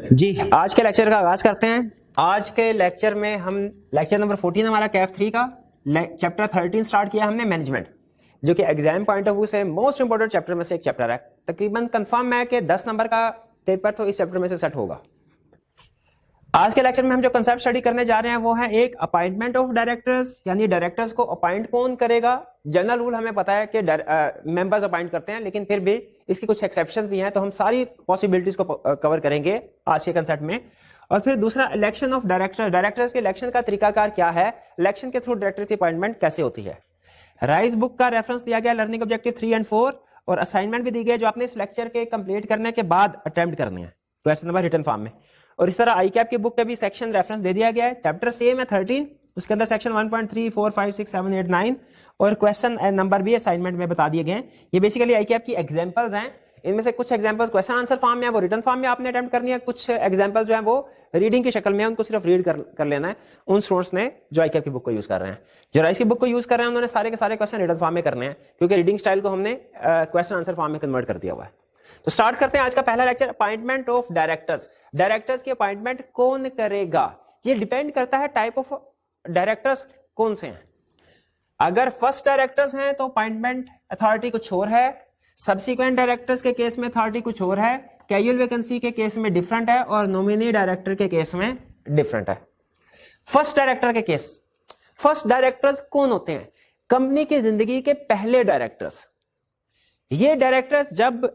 जी, आज के लेक्चर का आगाज करते हैं। आज के लेक्चर में हम लेक्चर नंबर 14 हमारा कैफ 3 का चैप्टर 13 स्टार्ट किया हमने, मैनेजमेंट, जो कि एग्जाम पॉइंट ऑफ व्यू से मोस्ट इंपोर्टेंट चैप्टर में से एक चैप्टर है। तकरीबन कंफर्म है कि 10 नंबर का पेपर तो इस चैप्टर में से सेट होगा। आज के लेक्चर में हम जो कंसेप्ट स्टडी करने जा रहे हैं वो है एक अपॉइंटमेंट ऑफ डायरेक्टर्स, यानी डायरेक्टर्स को अपॉइंट कौन करेगा। जनरल रूल हमें पता है कि मेंबर्स अपॉइंट करते हैं, लेकिन फिर भी इसकी कुछ एक्सेप्शंस भी हैं, तो हम सारी पॉसिबिलिटीज को कवर करेंगे आज के कंसेप्ट में। और फिर दूसरा, इलेक्शन ऑफ डायरेक्टर, डायरेक्टर्स के इलेक्शन का तरीकाकार क्या है, इलेक्शन के थ्रू डायरेक्टर की अपॉइंटमेंट कैसे होती है। राइज बुक का रेफरेंस दिया गया, लर्निंग ऑब्जेक्टिव 3 और 4, और असाइनमेंट भी दी गई जो आपने इस लेक्चर के कंप्लीट करने के बाद अटेम्प्ट करने हैं, क्वेश्चन नंबर रिटन फॉर्म में। और इस तरह आई कैप की बुक का भी सेक्शन रेफरेंस दे दिया गया है। चैप्टर सेम है 13, उसके अंदर सेक्शन 1.3, 4, 5, 6, 7, 8, 9 और क्वेश्चन नंबर भी असाइनमेंट में बता दिए गए। ये बेसिकली आई कैप की एग्जांपल्स हैं। इनमें से कुछ एग्जांपल्स क्वेश्चन आंसर फॉर्म में है, वो रिटन फॉर्म में आपने अटेम्प्ट करनी है। कुछ एग्जांपल्स जो है वो रीडिंग की शक्ल में है, उनको सिर्फ रीड कर लेना है उन स्टूडेंट्स ने जो आई कैप की बुक को यूज कर रहे हैं। जो राइस की बुक को यूज कर रहे हैं उन्होंने सारे के सारे क्वेश्चन रिटन फॉर्म में करने हैं, क्योंकि रीडिंग स्टाइल को हमने क्वेश्चन आंसर फॉर्म में कन्वर्ट कर दिया हुआ है। तो स्टार्ट करते हैं आज का पहला lecture, appointment of directors. Directors की अपॉइंटमेंट कौन करेगा, ये डिपेंड करता है टाइप ऑफ डायरेक्टर्स कौन से हैं। अगर फर्स्ट डायरेक्टर्स हैं तो अपॉइंटमेंट अथॉरिटी कुछ और है, सब्सिक्वेंट डायरेक्टर्स के केस में अथॉरिटी कुछ और है, कैजुअल वैकेंसी के केस में डिफरेंट है, और नॉमिनी डायरेक्टर के केस में डिफरेंट है। फर्स्ट डायरेक्टर के केस, फर्स्ट डायरेक्टर्स कौन होते हैं, कंपनी की जिंदगी के पहले डायरेक्टर्स। ये डायरेक्टर्स जब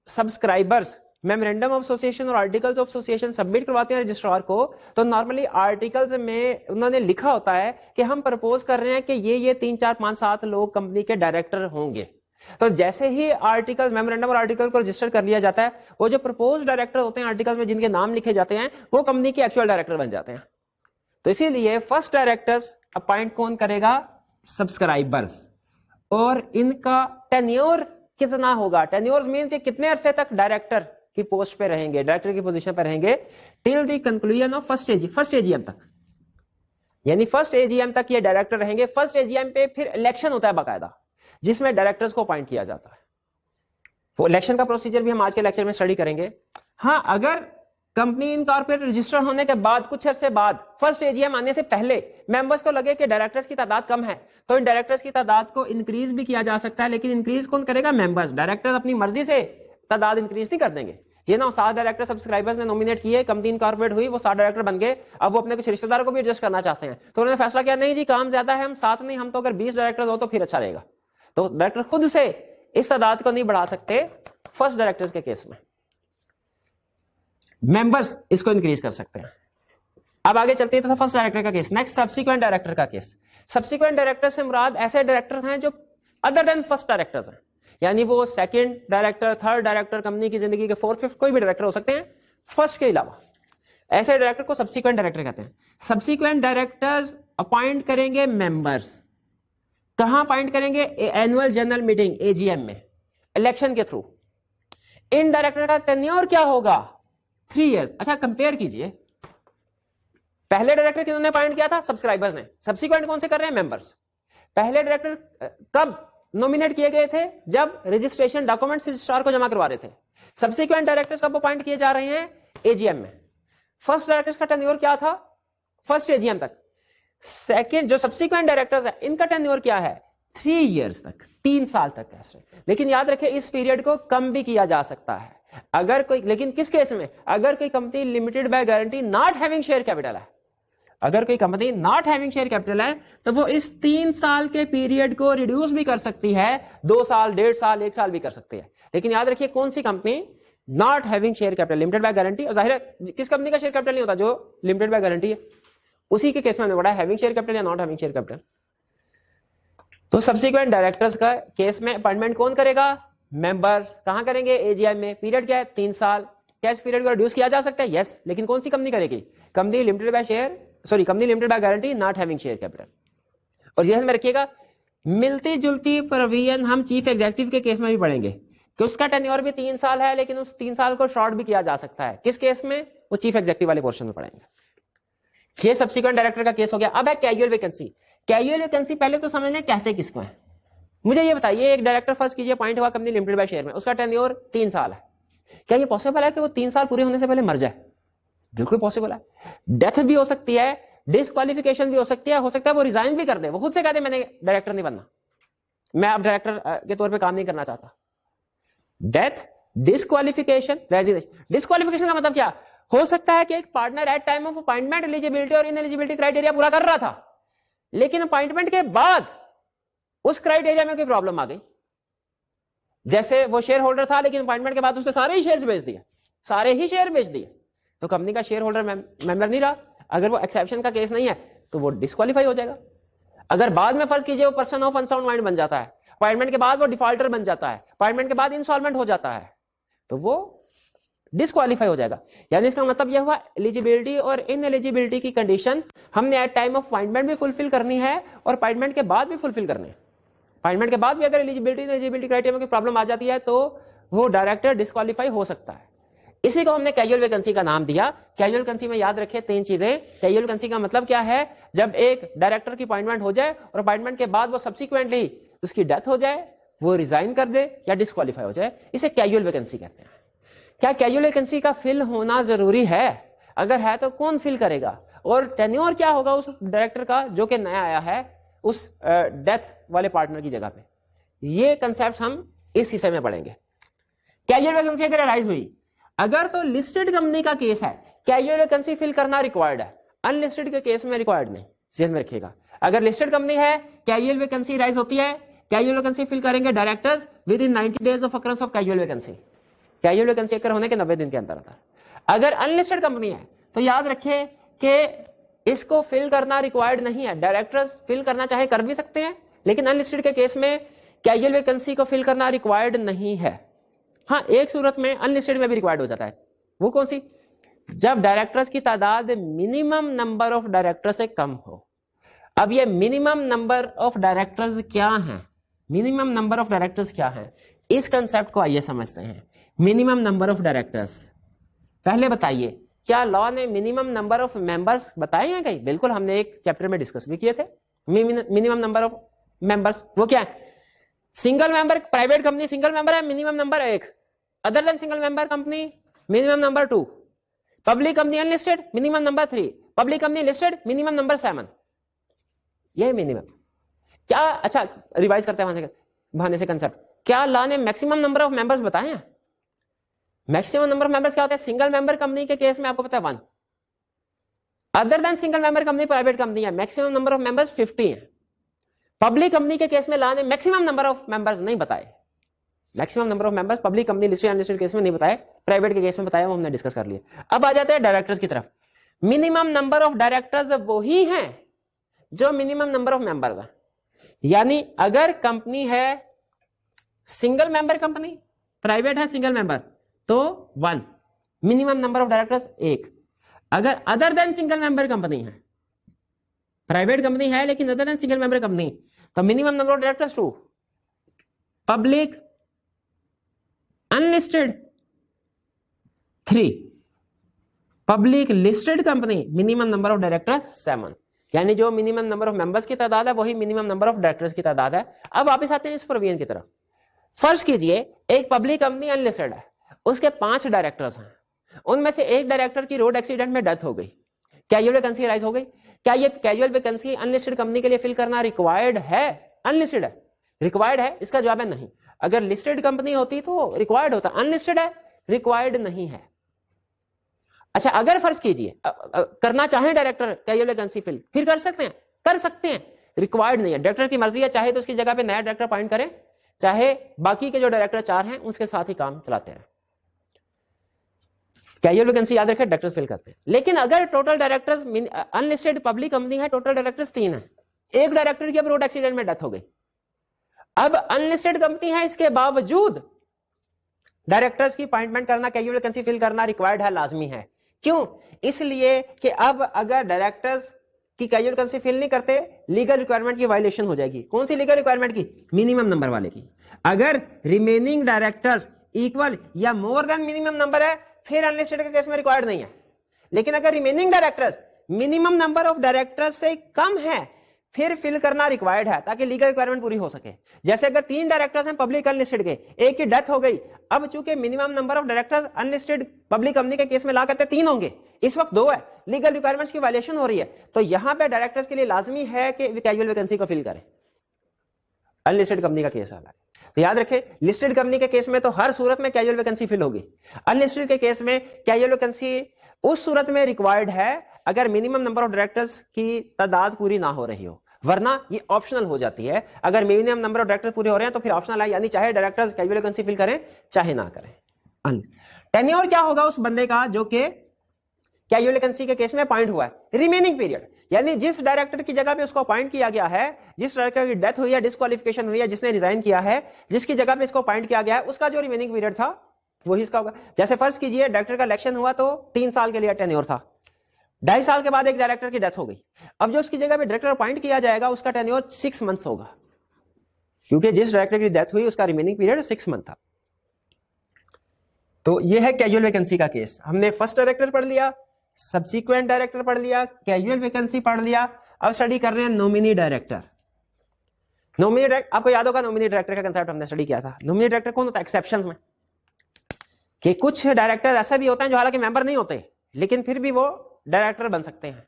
सब्सक्राइबर्स मेमोरेंडम ऑफ एसोसिएशन और आर्टिकल्स ऑफ एसोसिएशन सबमिट करवाते हैं रजिस्ट्रार को, तो नॉर्मली आर्टिकल्स में उन्होंने लिखा होता है कि हम प्रपोज कर रहे हैं कि ये 3, 4, 5, 7 लोग कंपनी के डायरेक्टर होंगे। तो जैसे ही आर्टिकल, मेमोरेंडम और आर्टिकल को रजिस्टर कर लिया जाता है, वो जो प्रपोज डायरेक्टर होते हैं आर्टिकल में जिनके नाम लिखे जाते हैं, वो कंपनी के एक्चुअल डायरेक्टर बन जाते हैं। तो इसीलिए फर्स्ट डायरेक्टर्स अपॉइंट कौन करेगा, सब्सक्राइबर्स। और इनका टेन्योर कितना होगा, टेन्योर मींस ये कितने अरसे तक डायरेक्टर की पोस्ट पे रहेंगे, डायरेक्टर की पोजीशन पे रहेंगे, till the conclusion of first AGM तक। यानी फर्स्ट एजीएम तक ये डायरेक्टर रहेंगे। फर्स्ट एजीएम पे फिर इलेक्शन होता है बाकायदा, जिसमें डायरेक्टर्स को अपॉइंट किया जाता है। वो इलेक्शन का प्रोसीजर भी हम आज के लेक्चर में स्टडी करेंगे। हाँ, अगर कंपनी इनकॉर्पोरेट रजिस्टर होने के बाद कुछ अरसे बाद फर्स्ट एजीएम आने से पहले मेंबर्स को लगे कि डायरेक्टर्स की तादाद कम है, तो इन डायरेक्टर्स की तादाद को इंक्रीज भी किया जा सकता है। लेकिन इंक्रीज कौन करेगा, मेंबर्स। डायरेक्टर्स अपनी मर्जी से तादाद इंक्रीज नहीं कर देंगे। ये ना 7 डायरेक्टर सब्सक्राइबर्स ने नॉमिनेट किए, कंपनी इनकॉर्पोरेट हुई, वो 7 डायरेक्टर बन गए। अब वो अपने कुछ रिश्तेदारों को भी एडजस्ट करना चाहते हैं, तो उन्होंने फैसला किया नहीं जी काम ज्यादा है, हम 7 नहीं, हम तो अगर 20 डायरेक्टर हो तो फिर अच्छा रहेगा। तो डायरेक्टर खुद से इस तादाद को नहीं बढ़ा सकते फर्स्ट डायरेक्टर्स के केस में, मेंबर्स इसको इंक्रीज कर सकते हैं। अब आगे चलते हैं तो फर्स्ट डायरेक्टर का केस। नेक्स्ट, सब्सिक्वेंट डायरेक्टर का केस। सब्सिक्वेंट डायरेक्टर से मुराद ऐसे डायरेक्टर्स हैं जो अदर देन फर्स्ट डायरेक्टर्स हैं, यानी वो second director, third director, company की जिंदगी के 4th, 5th कोई भी डायरेक्टर हो सकते हैं फर्स्ट के अलावा। ऐसे डायरेक्टर को सब्सिक्वेंट डायरेक्टर कहते हैं। सब्सिक्वेंट डायरेक्टर्स अपॉइंट करेंगे मेंबर्स। कहां अपॉइंट करेंगे, एनुअल जनरल मीटिंग एजीएम में, इलेक्शन के थ्रू। इन डायरेक्टर का टेन्योर क्या होगा, 3 इयर्स। अच्छा, कंपेयर कीजिए, पहले डायरेक्टर किन्होंने अपॉइंट किया था, सब्सक्राइबर्स ने। सब्सिक्वेंट कौन से कर रहे हैं, मेंबर्स। पहले डायरेक्टर कब नॉमिनेट किए गए थे, जब रजिस्ट्रेशन डॉक्यूमेंट्स रजिस्ट्रार को जमा करवा रहे थे। सब्सिक्वेंट डायरेक्टर्स कब अपॉइंट किए जा रहे हैं, एजीएम में। फर्स्ट डायरेक्टर्स का टेन्योर क्या था, फर्स्ट एजीएम तक। सेकंड जो सब्सिक्वेंट डायरेक्टर्स है, इनका टेन्योर क्या है, 3 इयर्स तक, 3 साल तक ऐसे। लेकिन याद रखें इस पीरियड को कम भी किया जा सकता है अगर कोई, लेकिन किस केस में, अगर कोई company limited by guarantee not having share capital है। अगर कोई company not having share capital है तो वो इस 3 साल के पीरियड को रिड्यूस भी कर सकती है, 2 साल, 1.5 साल, 1 साल भी कर सकती है। लेकिन याद रखिए कौन सी company not having share capital, limited by guarantee. और जाहिर है किस कंपनी का शेयर कैपिटल नहीं होता, जो लिमिटेड बाय गारंटी है, उसी के केस में हमने पढ़ा हैविंग शेयर कैपिटल या नॉट हैविंग शेयर कैपिटल। तो सब्सिक्वेंट डायरेक्टर्स का केस में अपॉइंटमेंट कौन करेगा, मेंबर्स। कहां करेंगे, एजीएम में। पीरियड क्या है, 3 साल। क्या इस पीरियड को रिड्यूस किया जा सकता है, यस। लेकिन कौन सी कंपनी करेगी, company limited by share, sorry company limited by guarantee not having share capital. और यह में रखिएगा, मिलती जुलती प्रोविजन हम चीफ एग्जीक्यूटिव के केस में भी पढ़ेंगे कि उसका टेन्योर भी 3 साल है, लेकिन उस 3 साल को शॉर्ट भी किया जा सकता है। किस केस में, वो चीफ एग्जीक्यूटिव वाले पोर्शन में पढ़ेंगे। ये सब्सिक्वेंट डायरेक्टर का केस हो गया। अब है कैजुअल वैकेंसी। कैजुअल वैकेंसी पहले तो समझ लें कहते किसको है। मुझे ये बताइए, एक डायरेक्टर फर्स्ट कीजिए अपॉइंट हुआ कंपनी लिमिटेड बाय शेयर में, उसका टेन्योर 3 साल है। क्या ये पॉसिबल है कि वो 3 साल पूरे होने से पहले मर जाए? बिल्कुल पॉसिबल है। डेथ भी हो सकती है, डिस्क्वालिफिकेशन भी हो सकता है वो रिजाइन भी कर दे, वो खुद से कहते मैंने डायरेक्टर नहीं बनना, मैं अब डायरेक्टर के तौर पे काम नहीं करना चाहता। Death, disqualification, resignation. डिस्क्वालिफिकेशन का मतलब क्या हो सकता है कि एक partner at time of appointment eligibility और इनएलिजिबिलिटी क्राइटेरिया पूरा कर रहा था, लेकिन अपॉइंटमेंट के बाद उस क्राइटेरिया में कोई प्रॉब्लम आ गई। जैसे वो शेयर होल्डर था लेकिन अपॉइंटमेंट के बाद उसने सारे ही शेयर बेच दिए, सारे ही शेयर बेच दिए, तो कंपनी का शेयर होल्डर मेंबर नहीं रहा। अगर वो एक्सेप्शन का केस नहीं है तो वो डिस्क्वालीफाई हो जाएगा। अगर बाद में फर्ज कीजिए वो पर्सन ऑफ अनसाउंड माइंड बन जाता है, अपॉइंटमेंट के बाद वो डिफॉल्टर बन जाता है, अपॉइंटमेंट के बाद इंसॉल्वेंट हो जाता है, तो वो डिस्क्वालीफाई हो जाएगा। यानी इसका मतलब यह हुआ एलिजिबिलिटी और इनएलिजिबिलिटी की कंडीशन हमने एट टाइम ऑफ अपॉइंटमेंट भी फुलफिल करनी है और अपॉइंटमेंट के बाद भी फुलफिल करनी है। अपॉइंटमेंट के बाद भी अगर एलिजिबिलिटी क्राइटेरिया में प्रॉब्लम आ जाती है तो वो डायरेक्टर डिस्क्वालीफाई हो सकता है। इसी को हमने कैजुअल वैकेंसी का नाम दिया। कैजुअल वैकेंसी में याद रखें 3 चीजें। कैजुअल वैकेंसी का मतलब क्या है, जब एक डायरेक्टर की अपॉइंटमेंट हो जाए और अपॉइंटमेंट के बाद वो सब्सिक्वेंटली उसकी डेथ हो जाए, वो रिजाइन कर दे या डिस्क्वालीफाई हो जाए, इसे कैजुअल वैकेंसी कहते हैं। क्या कैजुअल वैकेंसी का फिल होना जरूरी है? अगर है तो कौन फिल करेगा और टेन्योर क्या होगा उस डायरेक्टर का जो कि नया आया है उस डेथ वाले पार्टनर की जगह पे? ये कंसेप्ट हम इस हिस्से में पढ़ेंगे। कैजुअल वैकेंसी अगर अराइज हुई, अगर तो लिस्टेड कंपनी का केस है कैजुअल वैकेंसी फिल करना रिक्वायर्ड है, अनलिस्टेड के केस में रिक्वायर्ड नहीं, ध्यान में रखिएगा। अगर लिस्टेड कंपनी है कैजुअल वैकेंसी राइज होती है, कैजुअल वैकेंसी फिल करेंगे directors within 90 days of occurrence of casual vacancy. Casual vacancy occur होने के 90 दिन के अंदर आता है। अगर अनलिस्टेड कंपनी है तो याद रखें कि इसको फिल करना रिक्वायर्ड नहीं है, डायरेक्टर्स फिल करना चाहे कर भी सकते हैं, लेकिन अनलिस्टेड के केस में कैजुअल वैकेंसी को फिल करना रिक्वायर्ड नहीं है। हाँ, एक सूरत में अनलिस्टेड में भी रिक्वायर्ड हो जाता है, वो कौन सी? जब डायरेक्टर्स की तादाद मिनिमम नंबर ऑफ डायरेक्टर्स से कम हो। अब ये मिनिमम नंबर ऑफ डायरेक्टर्स क्या हैं? मिनिमम नंबर ऑफ डायरेक्टर्स क्या है, इस कंसेप्ट को आइए समझते हैं। मिनिमम नंबर ऑफ डायरेक्टर्स, पहले बताइए क्या लॉ ने मिनिमम नंबर ऑफ मेंबर्स बताए हैं कहीं? बिल्कुल, हमने एक चैप्टर में डिस्कस भी किए थे मिनिमम नंबर ऑफ मेंबर्स। वो क्या है? Single member private company single member है, minimum number 1। Other than single member company minimum number 2। Public company unlisted minimum number 3। Public company listed minimum number 7। ये minimum क्या? अच्छा, रिवाइज करते हैं वहां से कंसेप्ट। क्या लॉ ने मैक्सिमम नंबर ऑफ मेंबर्स बताए हैं? मैक्सिमम नंबर ऑफ मेंबर्स क्या होता है? सिंगल मेंबर कंपनी के केस में आपको पता है 1। Other than single member company private company है, मैक्सिमम नंबर ऑफ मेंबर्स 50 है। पब्लिक कंपनी के केस में लॉ ने मैक्सिमम नंबर ऑफ मेंबर्स नहीं बताए। Maximum number of members public company listed unlisted case में नहीं बताए, प्राइवेट के केस में बताया, वो हमने डिस्कस कर लिया। अब आ जाते हैं डायरेक्टर्स की तरफ। मिनिमम नंबर ऑफ डायरेक्टर्स वही हैं जो मिनिमम नंबर ऑफ मेंबर्स है। यानी अगर कंपनी है सिंगल मेंबर कंपनी, प्राइवेट है सिंगल मेंबर, तो 1 मिनिमम नंबर ऑफ डायरेक्टर्स 1। अगर other than single member company है, प्राइवेट कंपनी है लेकिन other than single member company, तो minimum number of directors 2। Public unlisted 3। Public listed company minimum number of directors 7। यानी जो minimum number of members की तादाद है वही मिनिमम नंबर ऑफ डायरेक्टर्स की तादाद है। अब वापस आते हैं इस प्रोविजन की तरफ। फर्ज कीजिए एक पब्लिक कंपनी अनलिस्टेड है, उसके 5 डायरेक्टर्स हैं, उनमें से एक डायरेक्टर की रोड एक्सीडेंट में डेथ हो गई, कैजुअल वैकेंसी राइज हो गई। क्या ये कैजुअल वैकेंसी अनलिस्टेड कंपनी के लिए फिल करना रिक्वायर्ड है? अनलिस्टेड है, रिक्वायर्ड है? इसका जवाब है नहीं। अगर लिस्टेड कंपनी होती तो रिक्वायर्ड होता, अनलिस्टेड है, रिक्वायर्ड नहीं है। अच्छा, अगर फर्ज कीजिए करना चाहे डायरेक्टर कैजुअल वैकेंसी फिल, फिर कर सकते हैं? कर सकते हैं, रिक्वायर्ड नहीं है। डायरेक्टर की मर्जी है, चाहे तो उसकी जगह पे नया डायरेक्टर अपॉइंट करें, चाहे बाकी के जो डायरेक्टर 4 हैं उसके साथ ही काम चलाते हैं। कैजुअल वैकेंसी याद रखें डायरेक्टर्स फिल करते हैं। लेकिन अगर total directors unlisted public company है, टोटल डायरेक्टर्स 3 है, एक डायरेक्टर की अब रोड एक्सीडेंट में डेथ हो गई, अब अनलिस्टेड कंपनी है, इसके बावजूद डायरेक्टर्स की अपॉइंटमेंट करना, कैजुअल वैकेंसी फिल करना रिक्वायर्ड है, लाजमी है। क्यों? इसलिए कि अब अगर डायरेक्टर्स की कैजुअल वैकेंसी फिल नहीं करते, लीगल रिक्वायरमेंट की वायलेशन हो जाएगी। कौन सी लीगल रिक्वायरमेंट की? मिनिमम नंबर वाले की। अगर रिमेनिंग डायरेक्टर्स इक्वल या मोर देन मिनिमम नंबर है, फिर अनलिस्टेड के केस में रिक्वायर्ड नहीं है। लेकिन अगर remaining directors minimum number of directors से कम है, फिर फिल करना रिक्वायर्ड है, ताकि लीगल रिक्वायरमेंट पूरी हो सके। जैसे अगर 3 डायरेक्टर्स हैं पब्लिक अनलिस्टेड के, एक की डेथ हो गई, अब चूंकि minimum number of directors unlisted public company के केस में ला करते 3 होंगे, इस वक्त 2 है, लीगल रिक्वायरमेंट्स की वायलेशन हो रही है, तो यहां पे डायरेक्टर्स के लिए लाजमी है कि कैजुअल वैकेंसी को फिल करें। अनलिस्टेड कंपनी का केस अलग है, तो याद रखें लिस्टेड कंपनी के केस में तो हर सूरत में कैजुअल वैकेंसी फिल होगी, अनलिस्टेड के केस में कैजुअल वैकेंसी उस सूरत में रिक्वायर्ड है अगर मिनिमम नंबर ऑफ डायरेक्टर्स की तादाद पूरी ना हो रही हो, वरना ये ऑप्शनल हो जाती है। अगर मिनिमम नंबर ऑफ डायरेक्टर्स पूरे हो रहे हैं तो फिर ऑप्शनल है, यानी चाहे डायरेक्टर्स कैजुअल वैकेंसी फिल करें चाहे ना करें। टेन्योर क्या होगा उस बंदे का जो कि कैजुअल वैकेंसी के केस में अपॉइंट हुआ है? रिमेनिंग पीरियड, यानी जिस डायरेक्टर की जगह पे उसको अपॉइंट किया गया है, जिस डायरेक्टर की डेथ हुई है, डिस्क्वालिफिकेशन हुई है, जिसने रिजाइन किया है, जिसकी जगह पे इसको अपॉइंट किया गया है, उसका जो रिमेनिंग पीरियड था वही इसका होगा। जैसे फर्ज कीजिए डायरेक्टर का इलेक्शन हुआ तो 3 साल के लिए टेन्योर था, 2.5 साल के बाद एक डायरेक्टर की डेथ हो गई, अब जो उसकी जगह पे डायरेक्टर अपॉइंट किया जाएगा उसका टेन्योर 6 मंथ्स होगा, क्योंकि जिस डायरेक्टर की डेथ हुई उसका रिमेनिंग पीरियड 6 मंथ था। तो यह है कैजुअल वैकेंसी का केस। हमने फर्स्ट डायरेक्टर पढ़ लिया, सब्सीक्वेंट डायरेक्टर पढ़ लिया, कैजुअल वैकेंसी पढ़ लिया, अब स्टडी कर रहे हैं नॉमिनी डायरेक्टर। नॉमिनी डायरेक्टर, आपको याद होगा नॉमिनी डायरेक्टर का कंसेप्ट हमने स्टडी किया था। नॉमिनी डायरेक्टर कौन होता है एक्सेप्शंस में, कि कुछ डायरेक्टर ऐसा भी होते हैं जो हालांकि मेंबर नहीं होते लेकिन फिर भी वो डायरेक्टर बन सकते हैं।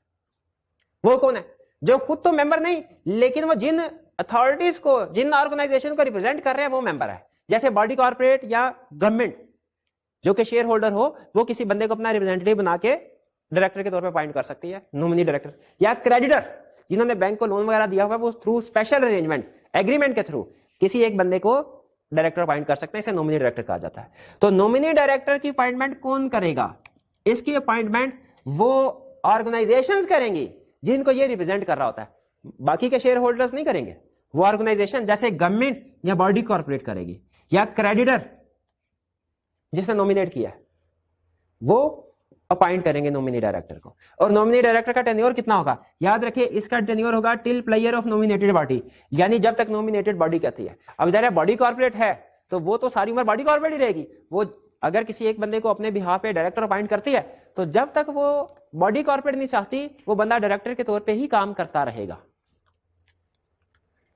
वो कौन है? जो खुद तो मेंबर नहीं लेकिन वो जिन अथॉरिटीज को, जिन ऑर्गेनाइजेशन को रिप्रेजेंट कर रहे हैं वो मेंबर है। जैसे बॉडी कॉर्पोरेट या गवर्नमेंट जो कि शेयर होल्डर हो, वो किसी बंदे को अपना रिप्रेजेंटेटिव बना के डायरेक्टर के तौर पे अपॉइंट कर सकती है, नॉमिनी डायरेक्टर। या क्रेडिटर जिन्होंने बैंक को लोन वगैरह दिया हुआ है, वो थ्रू स्पेशल अरेंजमेंट एग्रीमेंट के थ्रू किसी एक बंदे को डायरेक्टर अपॉइंट कर सकते हैं, इसे नॉमिनी डायरेक्टर कहा जाता है। तो नॉमिनी डायरेक्टर की अपॉइंटमेंट कौन करेगा? इसकी अपॉइंटमेंट वो ऑर्गेनाइजेशंस करेंगी जिनको ये रिप्रेजेंट कर रहा होता है, बाकी के शेयर होल्डर्स नहीं करेंगे। वो ऑर्गेनाइजेशन जैसे गवर्नमेंट या बॉडी कॉर्पोरेट करेगी, या क्रेडिटर जिसने नॉमिनेट किया है वो अपॉइंट करेंगे नॉमिनी डायरेक्टर को। और नॉमिनी डायरेक्टर का टेन्योर कितना होगा? याद रखिए इसका टेन्योर होगा till player of nominated body, यानी जब तक नॉमिनेटेड बॉडी कहती है। अब जरा बॉडी कॉर्पोरेट है तो वो तो सारी उम्र बॉडी कॉर्पोरेट ही रहेगी। वो अगर किसी एक बंदे को अपने बिहाफ पे डायरेक्टर अपॉइंट करती है तो जब तक वो बॉडी कॉर्पोरेट नहीं चाहती वो बंदा डायरेक्टर के तौर पे ही काम करता रहेगा।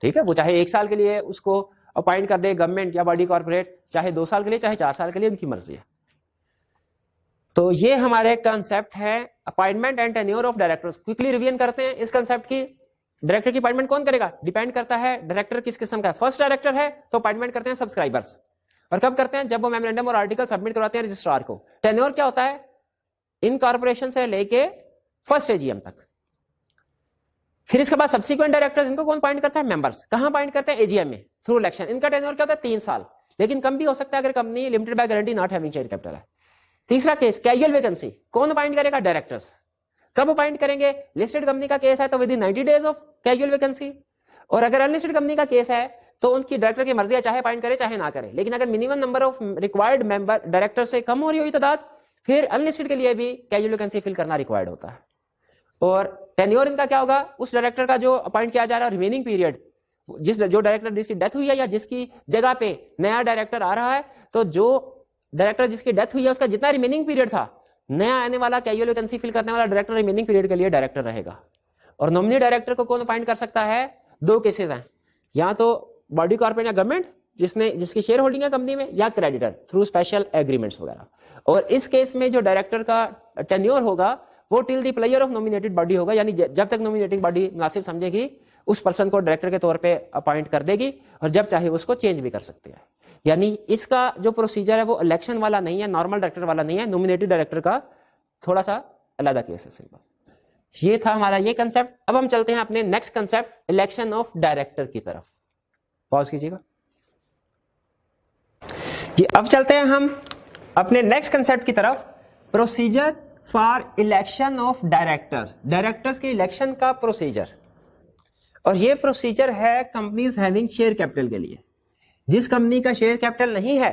ठीक है, वो चाहे 1 साल के लिए उसको अपॉइंट कर दे गवर्नमेंट या बॉडी कॉर्पोरेट, चाहे 2 साल के लिए, चाहे 4 साल के लिए, उनकी मर्जी है। तो ये हमारे कंसेप्ट है appointment and tenure of directors. Quickly revision करते हैं इस कंसेप्ट की। डायरेक्टर की अपॉइंटमेंट कौन करेगा? डिपेंड करता है डायरेक्टर किस किस्म का है। फर्स्ट डायरेक्टर है तो अपॉइंटमेंट करते हैं सब्सक्राइबर्स, और कब करते हैं? जब वो मेमोरेंडम और आर्टिकल सबमिट करवाते हैं रजिस्ट्रार को। टेन्योर क्या होता है? इन कॉर्पोरेशन से लेके फर्स्ट एजीएम तक। फिर इसके बाद सब्सिक्वेंट डायरेक्टर्स, इनको कौन अपॉइंट करता है? मेंबर्स। कहां अपॉइंट करते हैं? एजीएम में थ्रू इलेक्शन। इनका टेन्योर क्या होता है? 3 साल, लेकिन कम भी हो सकता है अगर company limited by guarantee not having share capital है। तीसरा केस कैजुअल वैकेंसी, कौन अपॉइंट करेगा? डायरेक्टर्स। कब अपॉइंट करेंगे? लिस्टेड कंपनी का केस है तो with in 90 days of casual vacancy, और अगर अनलिस्टेड कंपनी का केस है तो उनकी डायरेक्टर की मर्जी है, चाहे अपॉइंट करे चाहे ना करे। लेकिन अगर minimum number of required member director से कम हो रही हुई तादाद, फिर अनलिस्टेड के लिए भी कैजुअल वैकेंसी फिल करना रिक्वायर्ड होता है। और टेन्योर इनका क्या होगा? उस डायरेक्टर का जो अपॉइंट किया जा रहा है रिमेनिंग पीरियड, जो डायरेक्टर जिसकी डेथ हुई है या जिसकी जगह पे नया डायरेक्टर आ रहा है, तो जो डायरेक्टर जिसकी डेथ हुई है उसका जितना रिमेनिंग पीरियड था, नया आने वाला कैजुअल वैकेंसी फिल करने वाला डायरेक्टर रिमेनिंग पीरियड के लिए डायरेक्टर रहेगा। और नॉमिनी डायरेक्टर को कौन अपॉइंट कर सकता है? 2 केसेस हैं, या तो बॉडी कॉर्पोरेट या गवर्नमेंट जिसकी शेयर होल्डिंग है कंपनी में, या क्रेडिटर थ्रू स्पेशल एग्रीमेंट्स वगैरह। और इस केस में जो डायरेक्टर का टेन्योर होगा वो till the player of nominated body होगा, यानी जब तक नॉमिनेटिंग बॉडी मुनासिब समझेगी उस पर्सन को डायरेक्टर के तौर पे अपॉइंट कर देगी, और जब चाहे उसको चेंज भी कर सकती है। यानी इसका जो प्रोसीजर है वो इलेक्शन वाला नहीं है, नॉर्मल डायरेक्टर वाला नहीं है, नॉमिनेटेड डायरेक्टर का थोड़ा सा अलग केस है। सिंपल ये था हमारा ये कंसेप्ट। अब हम चलते हैं अपने next concept election of director की तरफ। पॉज कीजिएगा जी। अब चलते हैं हम अपने नेक्स्ट कंसेप्ट की तरफ, procedure for election of directors. Directors के इलेक्शन का प्रोसीजर, और ये प्रोसीजर है कंपनीज हैविंग शेयर कैपिटल के लिए। जिस कंपनी का शेयर कैपिटल नहीं है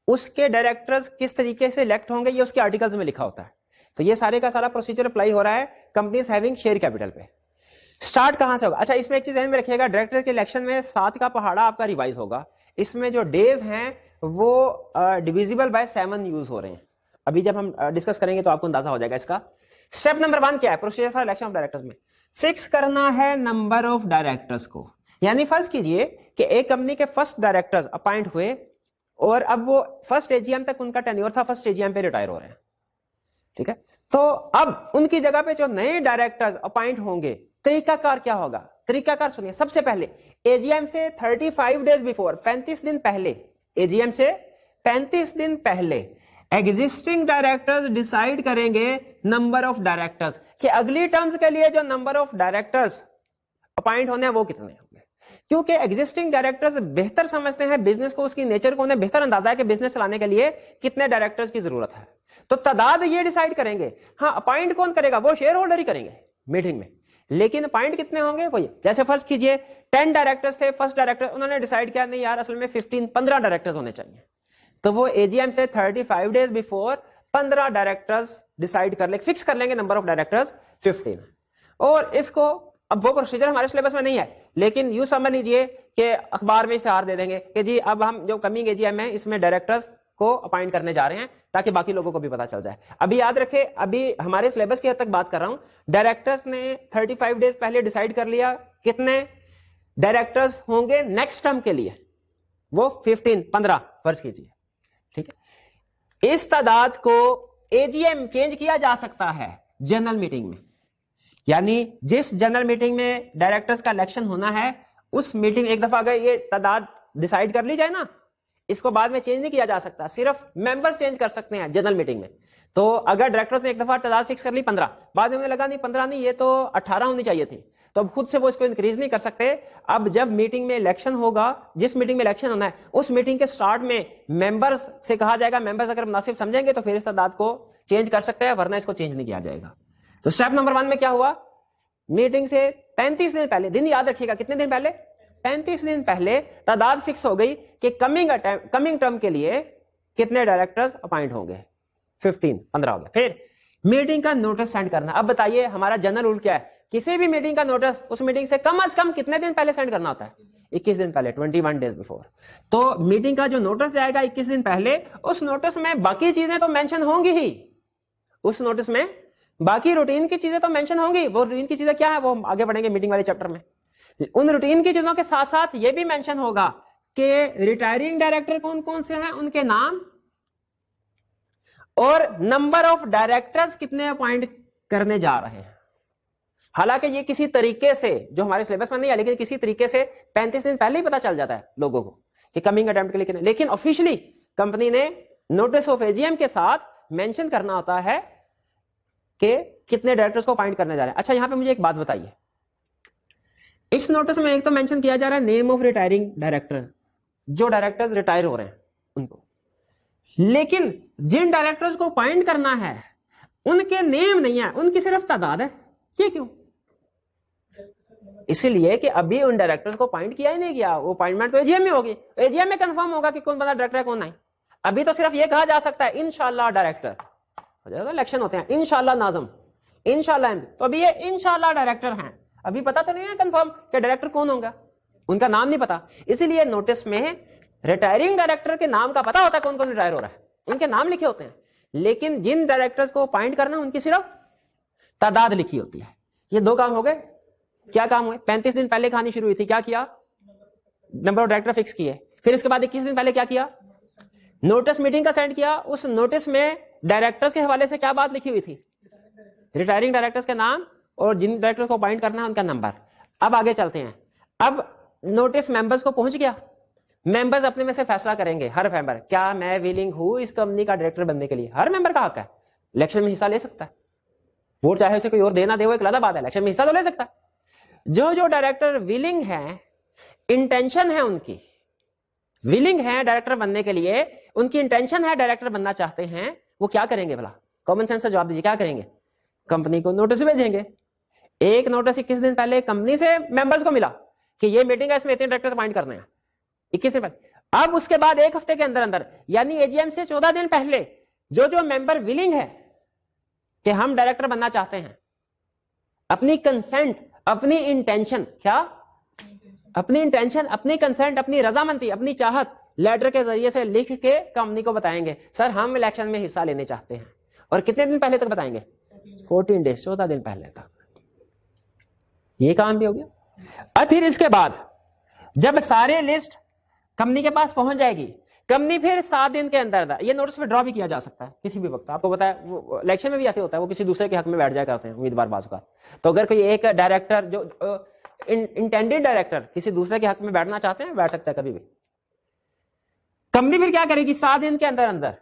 उसके डायरेक्टर्स किस तरीके से इलेक्ट होंगे ये उसके आर्टिकल्स में लिखा होता है। तो ये सारे का सारा प्रोसीजर अप्लाई हो रहा है कंपनीज हैविंग शेयर कैपिटल पे। स्टार्ट कहां से होगा? अच्छा, इसमें एक चीज ध्यान में रखिएगा, डायरेक्टर के इलेक्शन में 7 का पहाड़ा आपका रिवाइज होगा। इसमें जो डेज हैं वो डिविजिबल बाय 7 यूज हो रहे हैं। अभी जब हम डिस्कस करेंगे तो आपको अंदाजा हो जाएगा इसका। स्टेप नंबर 1 क्या है? Procedure for election of directors में फिक्स करना है नंबर ऑफ डायरेक्टर्स को। यानी फर्ज कीजिए कि एक कंपनी के फर्स्ट डायरेक्टर्स अपॉइंट हुए और अब वो फर्स्ट एजीएम तक उनका टेन्योर था, फर्स्ट एजीएम पे रिटायर हो रहे हैं, ठीक है। तो अब उनकी जगह पे जो नए डायरेक्टर्स अपॉइंट होंगे, तरीकाकार क्या होगा? तरीकाकार सुनिए, सबसे पहले एजीएम से 35 डेज बिफोर, 35 दिन पहले, एजीएम से 35 दिन पहले एग्जिस्टिंग डायरेक्टर्स डिसाइड करेंगे नंबर ऑफ डायरेक्टर्स, कि अगली टर्म्स के लिए जो नंबर ऑफ डायरेक्टर्स अपॉइंट होने हैं वो कितने होंगे। क्योंकि एग्जिस्टिंग डायरेक्टर्स बेहतर समझते हैं बिजनेस को, उसकी नेचर को, उन्हें बेहतर अंदाजा है कि बिजनेस चलाने के लिए कितने डायरेक्टर्स की जरूरत है। तो तादाद ये डिसाइड करेंगे। हाँ, अपॉइंट कौन करेगा? वो शेयर होल्डर ही करेंगे मीटिंग में, लेकिन अपॉइंट कितने होंगे वो ये। जैसे फर्ज कीजिए 10 डायरेक्टर्स थे, फर्स्ट डायरेक्टर, उन्होंने डिसाइड किया नहीं यार असल में 15 डायरेक्टर्स होने चाहिए, तो वो एजीएम से 35 डेज बिफोर 15 डायरेक्टर्स डिसाइड कर ले, फिक्स कर लेंगे नंबर ऑफ डायरेक्टर्स 15। और इसको, अब वो प्रोसीजर हमारे सिलेबस में नहीं है, लेकिन यूं समझ लीजिए कि अखबार में इश्तेहार दे देंगे कि जी अब हम जो कमिंग एजीएम है इसमें डायरेक्टर्स को अपॉइंट करने जा रहे हैं, ताकि बाकी लोगों को भी पता चल जाए। अभी याद रखे, अभी हमारे सिलेबस की हद तक बात कर रहा हूं। डायरेक्टर्स ने 35 डेज पहले डिसाइड कर लिया कितने डायरेक्टर्स होंगे नेक्स्ट टर्म के लिए, वो 15 फर्ज कीजिए, ठीक है। इस तादाद को एजीएम चेंज किया जा सकता है जनरल मीटिंग में, यानी जिस जनरल मीटिंग में डायरेक्टर्स का इलेक्शन होना है, उस मीटिंग, एक दफा अगर ये तादाद डिसाइड कर ली जाए ना, इसको बाद में चेंज नहीं किया जा सकता, सिर्फ मेंबर्स चेंज कर सकते हैं जनरल मीटिंग में। तो अगर डायरेक्टर्स ने एक दफा तादाद फिक्स कर ली 15, बाद में उन्हें लगा नहीं 15 नहीं, ये तो 18 होनी चाहिए थी, तो अब खुद से वो इसको इंक्रीज नहीं कर सकते। अब जब मीटिंग में इलेक्शन होगा, जिस मीटिंग में इलेक्शन होना है, उस मीटिंग के स्टार्ट में मेंबर्स से कहा जाएगा, मेंबर्स अगर मुनासिब समझेंगे तो फिर इस तादाद को चेंज कर सकते हैं, वरना इसको चेंज नहीं किया जाएगा। तो स्टेप नंबर 1 में क्या हुआ? मीटिंग से 35 दिन पहले, दिन याद रखिएगा कितने दिन पहले, 35 दिन पहले तादाद फिक्स हो गई कि कमिंग टर्म के लिए कितने डायरेक्टर्स अपॉइंट होंगे, 15 हो गए। फिर मीटिंग का नोटिस सेंड करना। अब बताइए हमारा जनरल रूल क्या है? किसी भी मीटिंग का नोटिस उस मीटिंग से कम कितने दिन पहले सेंड करना होता है? 21 दिन पहले, 21 डेज बिफोर। तो मीटिंग का जो नोटिस जाएगा 21 दिन पहले, उस नोटिस में बाकी चीजें तो मेंशन होंगी ही, उस नोटिस में बाकी रूटीन की चीजें तो मेंशन होंगी। वो रूटीन की चीजें क्या है वो हम आगे बढ़ेंगे मीटिंग वाले चैप्टर में। उन रूटीन की चीजों के साथ साथ ये भी मेंशन होगा कि रिटायरिंग डायरेक्टर कौन कौन से हैं, उनके नाम, और नंबर ऑफ डायरेक्टर्स कितने अपॉइंट करने जा रहे हैं। हालांकि ये किसी तरीके से, जो हमारे सिलेबस में नहीं है, लेकिन किसी तरीके से 35 दिन पहले ही पता चल जाता है लोगों को कि कमिंग अटेम्प्ट के लिए कितने, लेकिन ऑफिशियली कंपनी ने नोटिस ऑफ एजीएम के साथ मेंशन करना होता है कि कितने डायरेक्टर्स को अपॉइंट करने जा रहे हैं। अच्छा, यहां पे मुझे एक बात बताइए, इस नोटिस में एक तो मेंशन किया जा रहा है नेम ऑफ रिटायरिंग डायरेक्टर, जो डायरेक्टर्स रिटायर हो रहे हैं उनको, लेकिन जिन डायरेक्टर्स को अपॉइंट करना है उनके नेम नहीं है, उनकी सिर्फ तादाद है। ये क्यों? इसलिए कि अभी उन डायरेक्टर्स को अपॉइंट किया ही नहीं गया, वो अपॉइंटमेंट तो एजीएम में होगी, एजीएम में कंफर्म होगा कि कौन बंदा डायरेक्टर है कौन नहीं। अभी तो सिर्फ ये कहा जा सकता है इंशाल्लाह डायरेक्टर, इलेक्शन होते हैं इंशाल्लाह नाज़म, इंशाल्लाह एमडी, तो अभी ये इंशाल्लाह डायरेक्टर हैं, अभी पता तो नहीं है कंफर्म कि डायरेक्टर कौन होगा, उनका नाम नहीं पता। इसीलिए नोटिस में रिटायरिंग डायरेक्टर के नाम का पता होता है कौन कौन रिटायर हो रहा है, उनके नाम लिखे होते हैं, लेकिन जिन डायरेक्टर्स को अपॉइंट करना उनकी सिर्फ तादाद लिखी होती है। ये दो काम हो गए। क्या काम हुए? 35 दिन पहले कहानी शुरू हुई थी, क्या किया? नंबर ऑफ डायरेक्टर फिक्स किए। फिर इसके बाद 21 दिन पहले क्या किया? नोटिस मीटिंग का सेंड किया। उस नोटिस में डायरेक्टर्स के हवाले से क्या बात लिखी हुई थी? रिटायरिंग डायरेक्टर्स के नाम और जिन डायरेक्टर को अपॉइंट करना है उनका नंबर। अब आगे चलते हैं। अब नोटिस मेंबर्स को पहुंच गया, मेंबर्स अपने में से फैसला करेंगे, हर मेंबर, क्या मैं विलिंग हूं इस कंपनी का डायरेक्टर बनने के लिए। हर मेंबर का हक है, इलेक्शन में हिस्सा ले सकता है, वोट चाहे उसे कोई और देना दे वो एक अलग बात है, इलेक्शन में हिस्सा तो ले सकता है। जो जो डायरेक्टर विलिंग है, इंटेंशन है उनकी, विलिंग है डायरेक्टर बनने के लिए, उनकी इंटेंशन है डायरेक्टर बनना चाहते हैं, वो क्या करेंगे भला? कॉमन सेंस से जवाब दीजिए, क्या करेंगे? कंपनी को नोटिस भेजेंगे। एक नोटिस 21 दिन पहले कंपनी से मेंबर्स को मिला कि ये मीटिंग है, इसमें इतने डायरेक्टर अपॉइंट करने हैं, 21 दिन पहले। अब उसके बाद एक हफ्ते के अंदर अंदर, यानी एजीएम से 14 दिन पहले, जो जो मेंबर विलिंग है कि हम डायरेक्टर बनना चाहते हैं, अपनी कंसेंट, अपनी इंटेंशन, क्या? अपनी इंटेंशन, अपनी कंसेंट, अपनी रजामंदी, अपनी चाहत लेटर के जरिए से लिख के कंपनी को बताएंगे, सर हम इलेक्शन में हिस्सा लेने चाहते हैं। और कितने दिन पहले तक बताएंगे? 14 डेज, 14 दिन पहले तक। ये काम भी हो गया। अब फिर इसके बाद जब सारे लिस्ट कंपनी के पास पहुंच जाएगी, कंपनी फिर 7 दिन के अंदर ये नोटिस विड्रॉ भी किया जा सकता है किसी भी वक्त। आपको पता है वो इलेक्शन में भी ऐसे होता है, वो किसी दूसरे के हक में बैठ जाया करते हैं उम्मीदवार बाजू का। तो अगर कोई एक डायरेक्टर जो इंटेंडेड डायरेक्टर किसी दूसरे के हक में बैठना चाहते हैं, बैठ सकता है कभी भी। कंपनी फिर क्या करेगी, 7 दिन के अंदर अंदर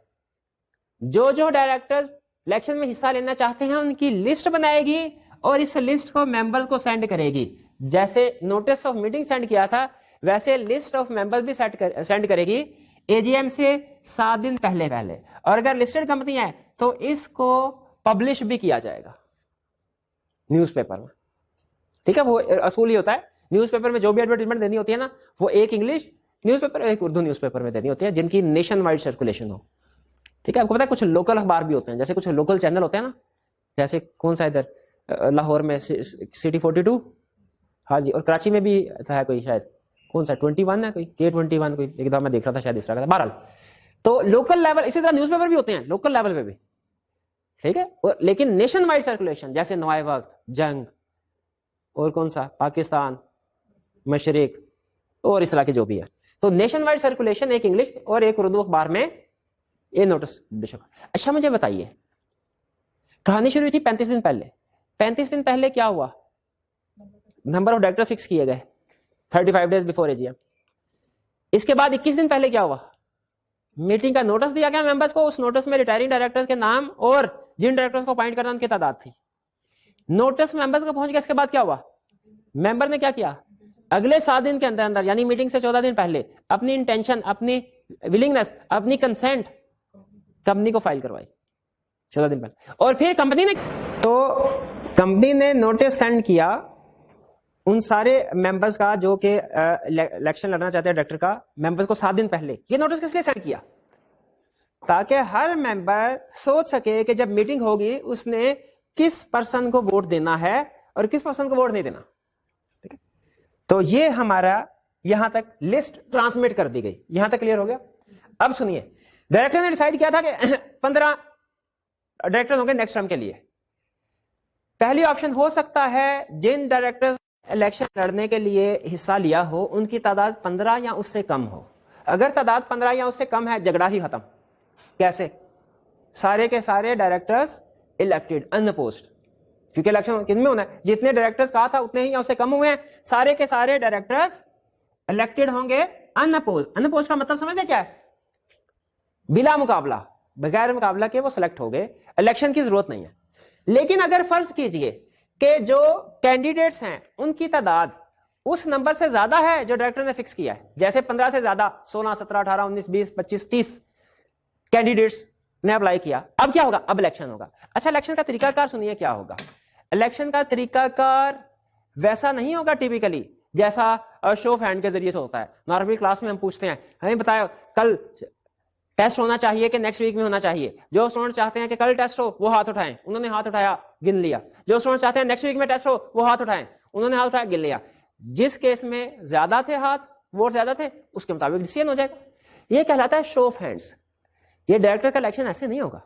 जो जो डायरेक्टर्स इलेक्शन में हिस्सा लेना चाहते हैं उनकी लिस्ट बनाएगी और इस लिस्ट को मेंबर्स को सेंड करेगी। जैसे नोटिस ऑफ मीटिंग सेंड किया था वैसे लिस्ट ऑफ मेंबर्स भी सेंड करेगी एजीएम से 7 दिन पहले पहले। और अगर लिस्टेड कंपनी है तो इसको पब्लिश भी किया जाएगा न्यूज़पेपर में। ठीक है, वो असूल ही होता है न्यूज़पेपर में जो भी एडवर्टाइजमेंट देनी होती है ना, वो एक इंग्लिश न्यूज़पेपर और एक उर्दू न्यूज़पेपर में देनी होती है जिनकी नेशन वाइड सर्कुलेशन हो। ठीक है, आपको पता है कुछ लोकल अखबार भी होते हैं, जैसे कुछ लोकल चैनल होते हैं ना, जैसे कौन सा इधर लाहौर में सिटी 42, हाँ जी, और कराची में भी था कोई शायद, कौन सा 21 है कोई, K21 कोई, एक मैं देख रहा था शायद इस तरह का। बहरहाल तो लोकल लेवल, इसी तरह न्यूज़पेपर भी होते हैं लोकल लेवल पे भी। ठीक है, और लेकिन नेशन वाइड सर्कुलेशन जैसे नवाए वक्त, जंग और कौन सा पाकिस्तान, मशरिक और इस तरह के जो भी है, तो नेशन वाइड सर्कुलेशन एक इंग्लिश और एक उर्दू अखबार में ये नोटिस पब्लिश होगा। अच्छा मुझे बताइए, कहानी शुरू हुई थी 35 दिन पहले। 35 दिन पहले क्या हुआ, नंबर ऑफ डायरेक्टर फिक्स किए गए 35 डेज बिफोर एजीएम। इसके बाद 21 दिन पहले क्या हुआ, मीटिंग का नोटिस दिया गया मेंबर्स को। उस नोटिस में रिटायरिंग डायरेक्टर्स के नाम और जिन डायरेक्टर्स को अपॉइंट करना उनकी तादाद थी। नोटिस मेंबर्स को पहुंच गया। इसके बाद क्या हुआ, मेंबर ने क्या किया, अगले 7 दिन के अंदर अंदर यानी मीटिंग से 14 दिन पहले अपनी इंटेंशन, अपनी विलिंगनेस, अपनी कंसेंट कंपनी को फाइल करवाई 14 दिन पहले। और फिर कंपनी ने नोटिस सेंड किया उन सारे मेंबर्स का जो कि इलेक्शन लड़ना चाहते हैं डायरेक्टर का, मेंबर्स को 7 दिन पहले। ये नोटिस किस लिए सेंड किया, ताकि हर मेंबर सोच सके कि जब मीटिंग होगी उसने किस पर्सन को वोट देना है और किस पर्सन को वोट नहीं देना। ठीक है, तो ये हमारा यहां तक लिस्ट ट्रांसमिट कर दी गई। यहां तक क्लियर हो गया। अब सुनिए, डायरेक्टर ने डिसाइड किया था कि 15 डायरेक्टर होंगे नेक्स्ट टर्म के लिए। पहली ऑप्शन हो सकता है जिन डायरेक्टर्स इलेक्शन लड़ने के लिए हिस्सा लिया हो उनकी तादाद 15 या उससे कम हो। अगर तादाद 15 या उससे कम है, झगड़ा ही खत्म। कैसे, सारे के सारे डायरेक्टर्स इलेक्टेड अनअपोज्ड, क्योंकि इलेक्शन किन में होना है, जितने डायरेक्टर्स कहा था उतने ही या उससे कम हुए हैं, सारे के सारे डायरेक्टर्स इलेक्टेड होंगे अनअपोज्ड। अनअपोज्ड का मतलब समझते क्या है, बिला मुकाबला, बगैर मुकाबला के वो सिलेक्ट हो गए, इलेक्शन की जरूरत नहीं है। लेकिन अगर फर्ज कीजिए कि जो कैंडिडेट्स हैं उनकी तादाद उस नंबर से ज्यादा है जो डायरेक्टर ने फिक्स किया है, जैसे 15 से ज्यादा 16, 17, 18, 19, 20, 25, 30 कैंडिडेट्स ने अप्लाई किया, अब क्या होगा, अब इलेक्शन होगा। अच्छा, इलेक्शन का तरीकाकार सुनिए क्या होगा। इलेक्शन का तरीकाकार वैसा नहीं होगा टिपिकली जैसा शो ऑफ हैंड के जरिए से होता है। नॉर्मली क्लास में हम पूछते हैं, हमें बताया कल टेस्ट होना चाहिए कि नेक्स्ट वीक में होना चाहिए। जो स्टूडेंट चाहते हैं कि कल टेस्ट हो वो हाथ उठाएं, उन्होंने हाथ उठाया, गिन लिया। जो स्टूडेंट चाहते हैं नेक्स्ट वीक में टेस्ट हो वो हाथ उठाएं, उन्होंने हाथ उठाया, गिन लिया। जिस केस में ज्यादा थे हाथ, वोट ज्यादा थे, उसके मुताबिक डिसीजन हो जाएगा। ये कहलाता है शो ऑफ हैंड्स। ये डायरेक्टर का इलेक्शन ऐसे नहीं होगा।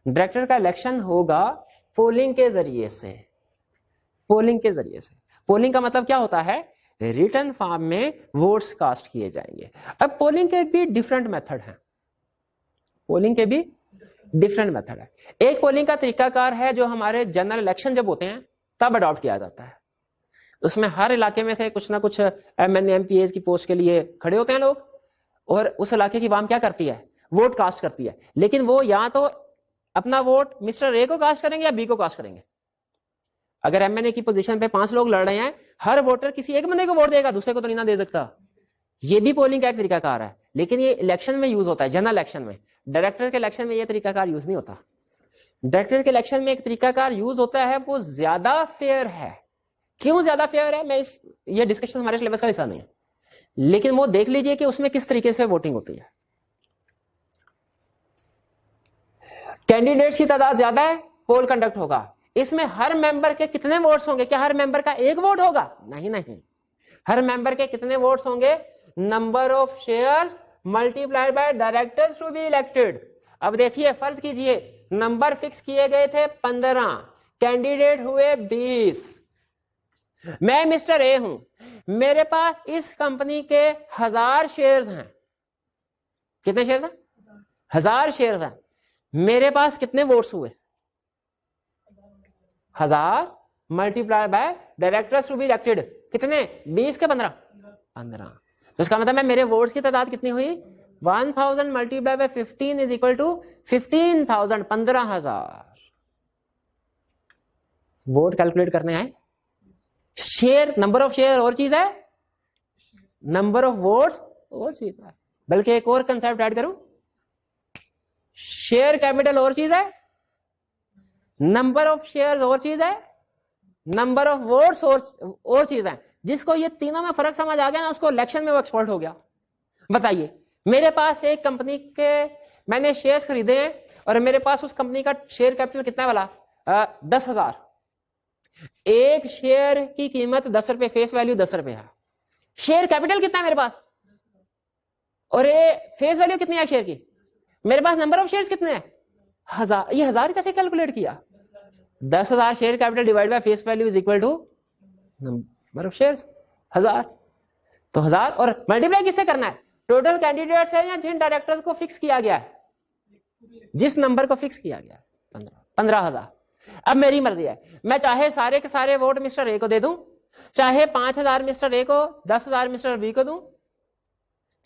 डायरेक्टर का इलेक्शन होगा पोलिंग के जरिए से। पोलिंग के जरिए से, पोलिंग का मतलब क्या होता है, रिटन फॉर्म में वोट्स कास्ट किए जाएंगे। अब पोलिंग के भी डिफरेंट मेथड हैं, पोलिंग के भी डिफरेंट मेथड है। एक पोलिंग का तरीकाकार है जो हमारे जनरल इलेक्शन जब होते हैं तब अडॉप्ट किया जाता है। उसमें हर इलाके में से कुछ ना कुछ एमएनए एमपीएस की पोस्ट के लिए खड़े होते हैं लोग, और उस इलाके की आवाम क्या करती है, वोट कास्ट करती है। लेकिन वो या तो अपना वोट मिस्टर ए को कास्ट करेंगे या बी को कास्ट करेंगे। अगर एमएनए की पोजीशन पे 5 लोग लड़ रहे हैं, हर वोटर किसी एक बंदे को वोट देगा, दूसरे को तो नहीं ना दे सकता। ये भी पोलिंग का एक तरीकाकार है, लेकिन ये इलेक्शन में यूज होता है, जनरल इलेक्शन में। डायरेक्टर के इलेक्शन में ये तरीकाकार यूज नहीं होता। डायरेक्टर के इलेक्शन में एक तरीकाकार यूज होता है, वो ज्यादा फेयर है। क्यों ज्यादा फेयर है, ये डिस्कशन हमारे सिलेबस का हिस्सा नहीं है, लेकिन वो देख लीजिए कि उसमें किस तरीके से वोटिंग होती है। कैंडिडेट्स की तादाद ज्यादा है, पोल कंडक्ट होगा। इसमें हर मेंबर के कितने वोट्स होंगे, क्या हर मेंबर का एक वोट होगा, नहीं नहीं। हर मेंबर के कितने वोट्स होंगे, number of shares multiplied by directors to be elected. अब देखिए, फर्ज कीजिए नंबर फिक्स किए गए थे 15, कैंडिडेट हुए 20। मैं मिस्टर ए हूं, मेरे पास इस कंपनी के 1000 शेयर्स हैं। कितने शेयर है? 1000 शेयर है। मेरे पास कितने वोट्स हुए? 1000 multiply by directors to be elected, कितने? 20 के 15? 15। तो इसका मतलब है मेरे वोट्स की तादाद कितनी हुई? 1000 multiply by 15 is equal to 15,000, 15,000 vote calculate करने आए। शेयर, नंबर ऑफ शेयर और चीज है, नंबर ऑफ वोट्स और चीज है। बल्कि एक और कंसेप्ट ऐड करूं, शेयर कैपिटल और चीज है, नंबर ऑफ शेयर्स और चीज है, नंबर ऑफ वोट्स और चीज है। जिसको ये तीनों में फर्क समझ आ गया ना, उसको इलेक्शन में वो एक्सपर्ट हो गया। बताइए, मेरे पास एक कंपनी के मैंने शेयर्स खरीदे हैं और मेरे पास उस कंपनी का शेयर कैपिटल कितना वाला? 10,000। एक शेयर की कीमत 10 रुपए, फेस वैल्यू 10 रुपए है। शेयर कैपिटल कितना है मेरे पास और ये फेस वैल्यू कितनी है शेयर की? मेरे पास नंबर ऑफ शेयर्स कितने हैं? 1000। ये 1000 कैसे कैलकुलेट किया? 10,000 share capital divide by face value is equal to number of shares 1000। तो 1000 और मल्टीप्लाई किससे करना है? टोटल कैंडिडेट्स है या जिन डायरेक्टर्स को फिक्स किया गया है? जिस नंबर को फिक्स किया गया है, 15,000। अब मेरी मर्जी है, मैं चाहे सारे के सारे वोट मिस्टर ए को दे दूं, चाहे 5,000 मिस्टर ए को, 10,000 मिस्टर बी को दूं,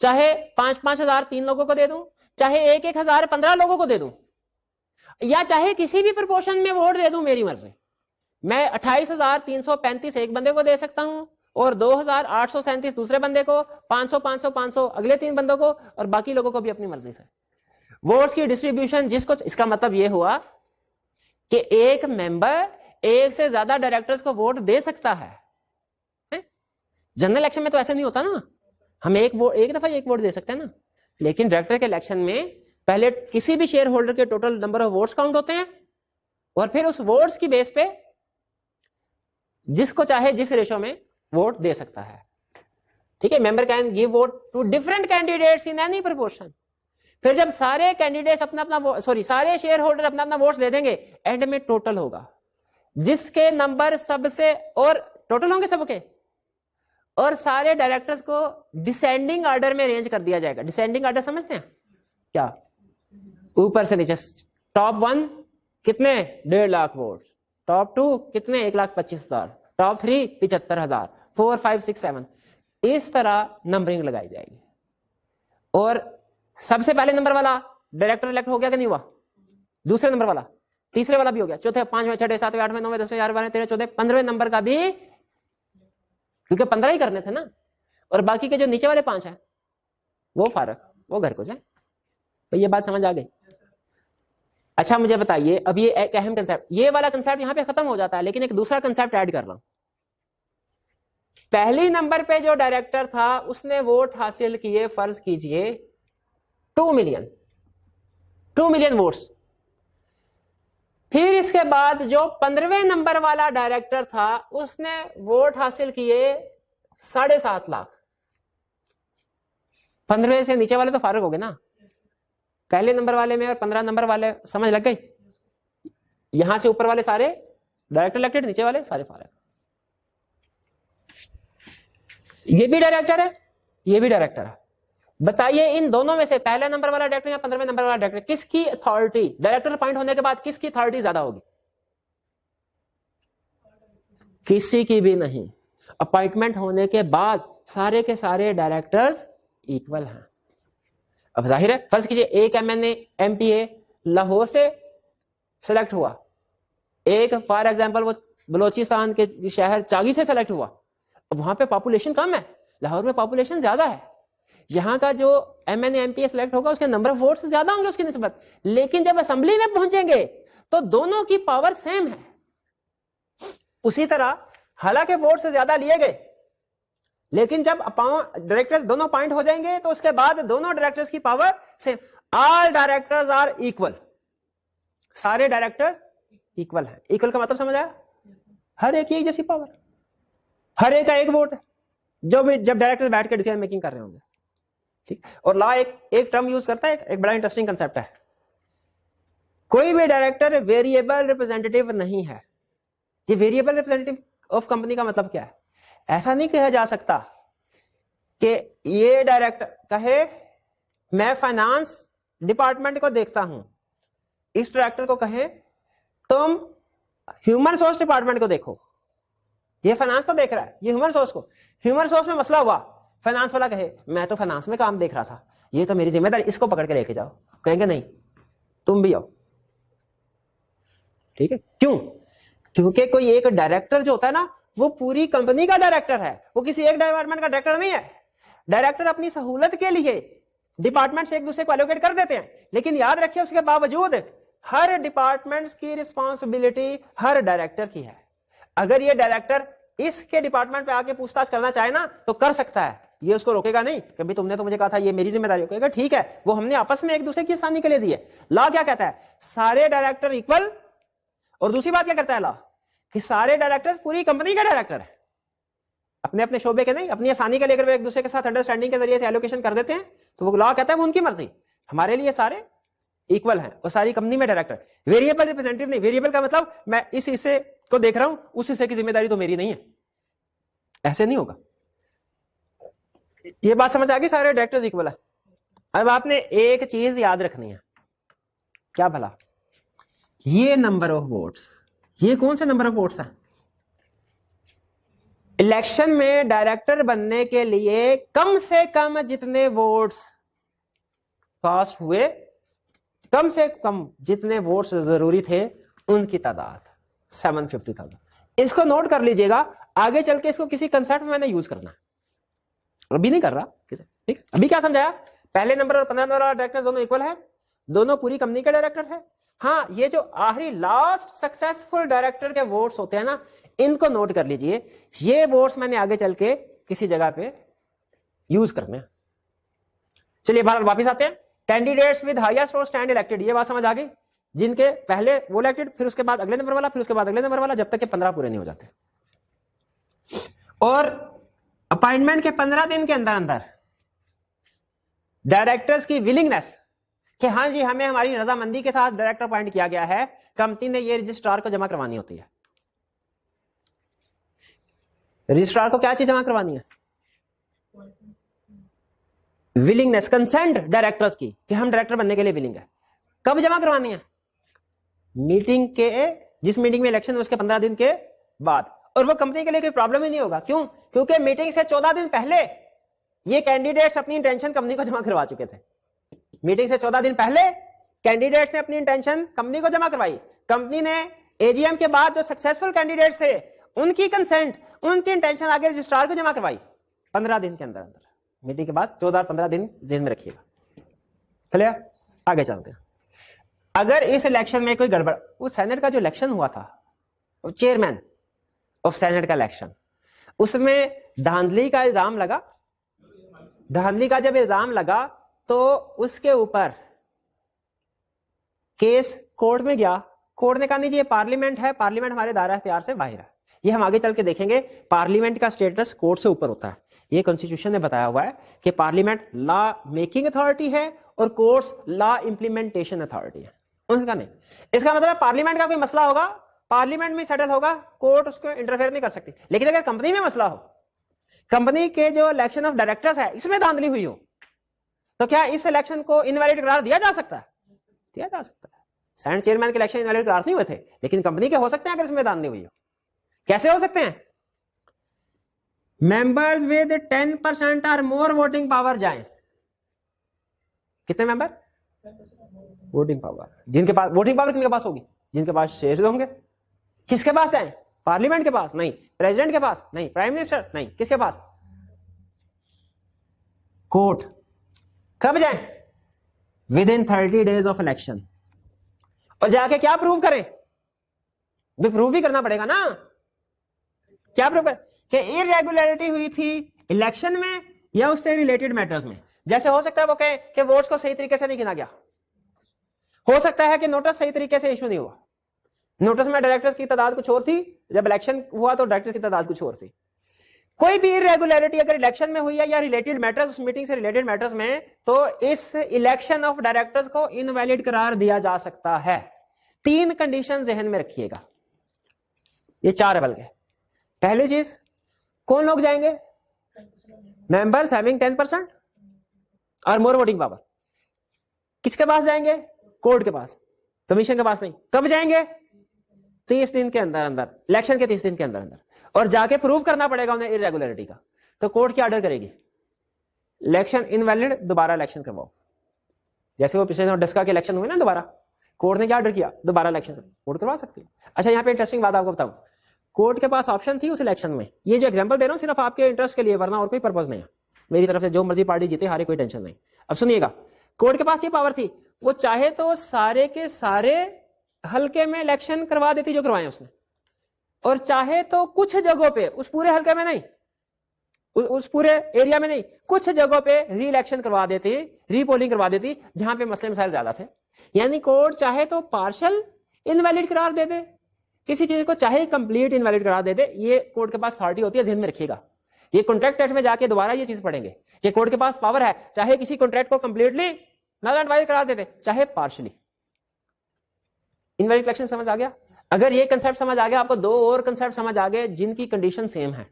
चाहे 5,000 3 लोगों को दे दूं, चाहे 1,000 15 लोगों को दे दूं, या चाहे किसी भी प्रोपोर्शन में वोट दे दूं, मेरी मर्जी। मैं 28,335 एक बंदे को दे सकता हूं और 2,837 दूसरे बंदे को, 500 500 500 अगले 3 बंदों को, और बाकी लोगों को भी अपनी मर्जी से। वोट्स की डिस्ट्रीब्यूशन जिसको, इसका मतलब यह हुआ कि एक मेंबर एक से ज्यादा डायरेक्टर्स को वोट दे सकता है। जनरल इलेक्शन में तो ऐसा नहीं होता ना, हम एक दफा एक वोट दे सकते हैं ना। लेकिन डायरेक्टर के इलेक्शन में पहले किसी भी शेयर होल्डर के total number of votes count होते हैं और फिर उस वोट्स की बेस पे जिसको चाहे जिस रेशो में वोट दे सकता है। ठीक है, member can give vote to different candidates in any proportion. फिर जब सारे कैंडिडेट्स सारे शेयर होल्डर अपना अपना वोट्स दे देंगे, एंड में टोटल होगा जिसके नंबर सबसे, और टोटल होंगे सबके, और सारे डायरेक्टर्स को डिसेंडिंग ऑर्डर में अरेंज कर दिया जाएगा। डिसेंडिंग ऑर्डर समझते हैं क्या? ऊपर से नीचे। टॉप 1 कितने? 1.5 लाख वोट, टॉप 2 कितने? 1,25,000, टॉप 3 75,000, 4 5 6 7, इस तरह नंबरिंग लगाई जाएगी। और सबसे पहले नंबर वाला डायरेक्टर इलेक्ट हो गया कि नहीं हुआ? दूसरे नंबर वाला, तीसरे वाला भी हो गया, चौथे, 5वें, 6वें, 7वें, 8वें, 9वें, 10वें, 11वें, 12वें, 13वें, 14वें, 15वें नंबर का भी, क्योंकि 15 ही करने थे ना, और बाकी के जो नीचे वाले 5 हैं वो फारक, वो घर को जाए। तो ये बात समझ आ गई? अच्छा मुझे बताइए, अब ये एक अहम कंसेप्ट, ये वाला कंसेप्ट यहां पे खत्म हो जाता है, लेकिन एक दूसरा कंसेप्ट ऐड कर रहा हूं। पहली नंबर पे जो डायरेक्टर था उसने वोट हासिल किए, फर्ज कीजिए 2 मिलियन वोट्स। फिर इसके बाद जो 15वें नंबर वाला डायरेक्टर था उसने वोट हासिल किए 7.5 लाख। 15वें से नीचे वाले तो फारग हो गए ना, पहले नंबर वाले में और 15 नंबर वाले, समझ लग गई? यहां से ऊपर वाले सारे डायरेक्टर इलेक्टेड, नीचे वाले सारे फारग। ये भी डायरेक्टर है, ये भी डायरेक्टर है। बताइए इन दोनों में से पहले नंबर वाला डायरेक्टर या 15वें नंबर वाला डायरेक्टर, किसकी अथॉरिटी, डायरेक्टर अपॉइंट होने के बाद किसकी अथॉरिटी ज्यादा होगी? किसी की भी नहीं। अपॉइंटमेंट होने के बाद सारे के सारे डायरेक्टर्स इक्वल हैं। अब जाहिर है, फर्ज कीजिए एक एमपीए लाहौर से सेलेक्ट हुआ, एक फॉर एग्जांपल वो बलोचिस्तान के शहर चागी से सेलेक्ट हुआ। अब वहां पे पॉपुलेशन कम है, लाहौर में पॉपुलेशन ज्यादा है। यहां का जो एमपीए सेलेक्ट होगा उसके नंबर ऑफ वोट्स ज्यादा होंगे उसकी निस्बत, लेकिन जब असेंबली में पहुंचेंगे तो दोनों की पावर सेम है। उसी तरह हालांकि वोट से ज्यादा लिए गए, लेकिन जब डायरेक्टर्स दोनों पॉइंट हो जाएंगे तो उसके बाद दोनों डायरेक्टर्स की power same. All directors are equal, सारे डायरेक्टर्स इक्वल है। इक्वल का मतलब समझ आया? हर एक की एक जैसी पावर, हर एक का एक वोट है, जब डायरेक्टर्स बैठ के डिसीजन मेकिंग कर रहे होंगे। ठीक। और लॉ एक टर्म यूज करता है, एक बड़ा इंटरेस्टिंग कंसेप्ट है, कोई भी डायरेक्टर वेरिएबल रिप्रेजेंटेटिव नहीं है। ये वेरिएबल रिप्रेजेंटेटिव ऑफ कंपनी का मतलब क्या है? ऐसा नहीं कहा जा सकता कि ये डायरेक्टर कहे मैं फाइनेंस डिपार्टमेंट को देखता हूं, इस डायरेक्टर को कहे तुम ह्यूमन सोर्स डिपार्टमेंट को देखो, ये फाइनेंस को देख रहा है, ये ह्यूमन सोर्स को, ह्यूमन सोर्स में मसला हुआ, फाइनेंस वाला कहे मैं तो फाइनेंस में काम देख रहा था, ये तो मेरी जिम्मेदारी, इसको पकड़ के लेके जाओ, कहेंगे नहीं तुम भी आओ। ठीक है, क्यों? क्योंकि कोई एक डायरेक्टर जो होता है ना, वो पूरी कंपनी का डायरेक्टर है, वो किसी एक डिपार्टमेंट का डायरेक्टर नहीं है। डायरेक्टर अपनी सहूलत के लिए डिपार्टमेंट से एक दूसरे को एलोकेट कर देते हैं, लेकिन याद रखिए उसके बावजूद हर डिपार्टमेंट की रिस्पॉन्सिबिलिटी हर डायरेक्टर की है। अगर ये डायरेक्टर इसके डिपार्टमेंट पे आके पूछताछ करना चाहे ना तो कर सकता है, ये उसको रोकेगा नहीं कि भाई तुमने तो मुझे कहा था ये मेरी जिम्मेदारी है, कहेगा ठीक है, वो हमने आपस में एक दूसरे की आसानी के लिए दी है। लॉ क्या कहता है? सारे डायरेक्टर इक्वल, और दूसरी बात क्या करता है लॉ कि सारे डायरेक्टर्स पूरी कंपनी के डायरेक्टर है, अपने अपने शोबे के नहीं, अपनी आसानी के लिए अगर एक दूसरे के साथ अंडरस्टैंडिंग के जरिए से एलोकेशन कर देते हैं तो वो लॉ कहता है वो उनकी मर्जी, हमारे लिए सारे इक्वल हैं और सारी कंपनी में डायरेक्टर। वेरिएबल रिप्रेजेंटेटिव नहीं, वेरिएबल का मतलब मैं इस हिस्से को देख रहा हूं, उस हिस्से की जिम्मेदारी तो मेरी नहीं है, ऐसे नहीं होगा। ये बात समझ आ गई? सारे डायरेक्टर्स इक्वल है। अब आपने एक चीज याद रखनी है, क्या भला? ये नंबर ऑफ वोट्स, ये कौन से नंबर ऑफ वोट्स हैं? इलेक्शन में डायरेक्टर बनने के लिए कम से कम जितने वोट्स कास्ट हुए, कम से कम जितने वोट्स जरूरी थे उनकी तादाद 750,000। इसको नोट कर लीजिएगा, आगे चल के इसको किसी कंसेप्ट में मैंने यूज करना है, अभी नहीं कर रहा। ठीक, अभी क्या समझाया? पहले नंबर और 15 नंबर वाला डायरेक्टर दोनों इक्वल है, दोनों पूरी कंपनी के डायरेक्टर है। हाँ, ये जो आखिरी लास्ट सक्सेसफुल डायरेक्टर के वोट्स होते हैं ना, इनको नोट कर लीजिए, ये वोट्स मैंने आगे चल के किसी जगह पे यूज करने। चलिए बाहर वापिस आते हैं। Candidates with highest vote stand elected, ये बात समझ आ गई? जिनके पहले वो इलेक्टेड, फिर उसके बाद अगले नंबर वाला, फिर उसके बाद अगले नंबर वाला, जब तक के 15 पूरे नहीं हो जाते। और अपॉइंटमेंट के 15 दिन के अंदर अंदर डायरेक्टर्स की विलिंगनेस कि हाँ जी हमें हमारी रजामंदी के साथ डायरेक्टर अपॉइंट किया गया है, कंपनी ने ये रजिस्ट्रार को जमा करवानी होती है। रजिस्ट्रार को क्या चीज जमा करवानी है? विलिंगनेस, कंसेंट डायरेक्टर्स की कि हम डायरेक्टर बनने के लिए विलिंग है। कब जमा करवानी है? मीटिंग के, जिस मीटिंग में इलेक्शन उसके 15 दिन के बाद। और वो कंपनी के लिए कोई प्रॉब्लम ही नहीं होगा, क्यों? क्योंकि मीटिंग से 14 दिन पहले ये कैंडिडेट्स अपनी इंटेंशन कंपनी को जमा करवा चुके थे। मीटिंग से 14 दिन पहले कैंडिडेट्स ने अपनी इंटेंशन कंपनी को जमा करवाई। कंपनी ने एजीएम के बाद जो सक्सेसफुल कैंडिडेट्स थे उनकी कंसेंट, उनकी इंटेंशन आगे रजिस्ट्रार को जमा करवाई 15 दिन के अंदर अंदर। मीटिंग के बाद 14 15 दिन जेल में रखिएगा। चलिए आगे चलते हैं। अगर इस इलेक्शन में कोई गड़बड़, वो सेनेट का जो इलेक्शन हुआ था, चेयरमैन ऑफ सेनेट का इलेक्शन, उसमें धांधली का इल्जाम लगा। धांधली का जब इल्जाम लगा तो उसके ऊपर केस कोर्ट में गया। कोर्ट ने कहा नहीं जी ये पार्लियामेंट है, पार्लियामेंट हमारे दायरा इख्तियार से बाहर है। ये हम आगे चल के देखेंगे, पार्लियामेंट का स्टेटस कोर्ट से ऊपर होता है। ये कॉन्स्टिट्यूशन ने बताया हुआ है कि पार्लियामेंट लॉ मेकिंग अथॉरिटी है और कोर्ट्स लॉ इंप्लीमेंटेशन अथॉरिटी है। उनका नहीं, इसका मतलब है पार्लियामेंट का कोई मसला होगा, पार्लियामेंट में सेटल होगा, कोर्ट उसको इंटरफेयर नहीं कर सकती। लेकिन अगर कंपनी में मसला हो, कंपनी के जो इलेक्शन ऑफ डायरेक्टर्स है इसमें धांधली हुई हो, तो क्या इस इलेक्शन को इनवैलिड करार दिया जा सकता है? दिया जा सकता है। सेनेट चेयरमैन के इलेक्शन इनवैलिड करार नहीं हुए थे, लेकिन कंपनी के हो सकते हैं अगर इसमें धांधली हुई हो। कैसे हो सकते हैं? मेंबर्स विद 10% और मोर वोटिंग पावर जाएं। कितने मेंबर? Voting power. जिनके पास वोटिंग पावर किनके पास होगी? जिनके पास शेयर होंगे। किसके पास जाएं? पार्लियामेंट के पास नहीं, प्रेसिडेंट के पास नहीं, प्राइम मिनिस्टर नहीं, किसके पास? कोर्ट। कब जाएं? With in 30 days of election. और जाके क्या प्रूव करें? प्रूव भी करना पड़ेगा ना। क्या प्रूव करें? कि इरेगुलरिटी हुई थी इलेक्शन में या उससे रिलेटेड मैटर्स में। जैसे हो सकता है वो कहे कि वोट्स को सही तरीके से नहीं गिना गया, हो सकता है कि नोटिस सही तरीके से इशू नहीं हुआ, नोटिस में डायरेक्टर्स की तादाद कुछ और थी, जब इलेक्शन हुआ तो डायरेक्टर्स की तादाद कुछ और थी। कोई भी इरेगुलरिटी अगर इलेक्शन में हुई है या रिलेटेड मैटर्स, उस मीटिंग से रिलेटेड मैटर्स में, तो इस इलेक्शन ऑफ डायरेक्टर्स को इनवैलिड करार दिया जा सकता है। 3 कंडीशन जहन में रखिएगा, ये 4 लेवल के। पहली चीज, कौन लोग जाएंगे? मेंबर्स हैविंग 10% और मोर वोटिंग पावर। किसके पास जाएंगे? कोर्ट के पास, कमीशन के पास नहीं। कब जाएंगे? 30 दिन के अंदर अंदर, इलेक्शन के 30 दिन के अंदर अंदर, और जाके प्रूव करना पड़ेगा उन्हें इरेगुलरिटी का। तो कोर्ट क्या ऑर्डर करेगी? इलेक्शन इनवैलिड, दोबारा इलेक्शन करवाओ। जैसे वो पिछले 10 के इलेक्शन हुए ना, दोबारा कोर्ट ने क्या ऑर्डर किया? दोबारा इलेक्शन कोर्ट करवा सकती है। अच्छा, यहाँ पे इंटरेस्टिंग बात आपको बताऊं, कोर्ट के पास ऑप्शन थी उस इलेक्शन में, ये जो एग्जांपल दे रहा हूं सिर्फ आपके इंटरेस्ट के लिए, वरना और कोई पर्पस नहीं है मेरी तरफ से। जो मर्जी पार्टी जीते हारे, कोई टेंशन नहीं। अब सुनिएगा, कोर्ट के पास ये पावर थी, वो चाहे तो सारे के सारे हल्के में इलेक्शन करवा देती जो करवाए उसने, और चाहे तो कुछ जगहों पे, उस पूरे हल्के में नहीं, उस पूरे एरिया में नहीं, कुछ जगहों पे री इलेक्शन करवा देती, रीपोलिंग करवा देती जहां पे मसले मसाइल ज्यादा थे। यानी कोर्ट चाहे तो पार्शियल इनवैलिड करार दे दे किसी चीज को, चाहे कंप्लीट इनवैलिड करार दे दे। ये कोर्ट के पास अथॉरिटी होती है, ध्यान में रखिएगा। ये कॉन्ट्रैक्ट एक्ट में जाके दोबारा ये चीज पढ़ेंगे कि कोर्ट के पास पावर है, चाहे किसी कॉन्ट्रैक्ट को कंप्लीटली नल एंड वाइड करार दे दे, चाहे पार्शियली। इनवैलिड इलेक्शन समझ आ गया? अगर ये कंसेप्ट समझ आ गया, आपको दो और कंसेप्ट समझ आ गए जिनकी कंडीशन सेम है,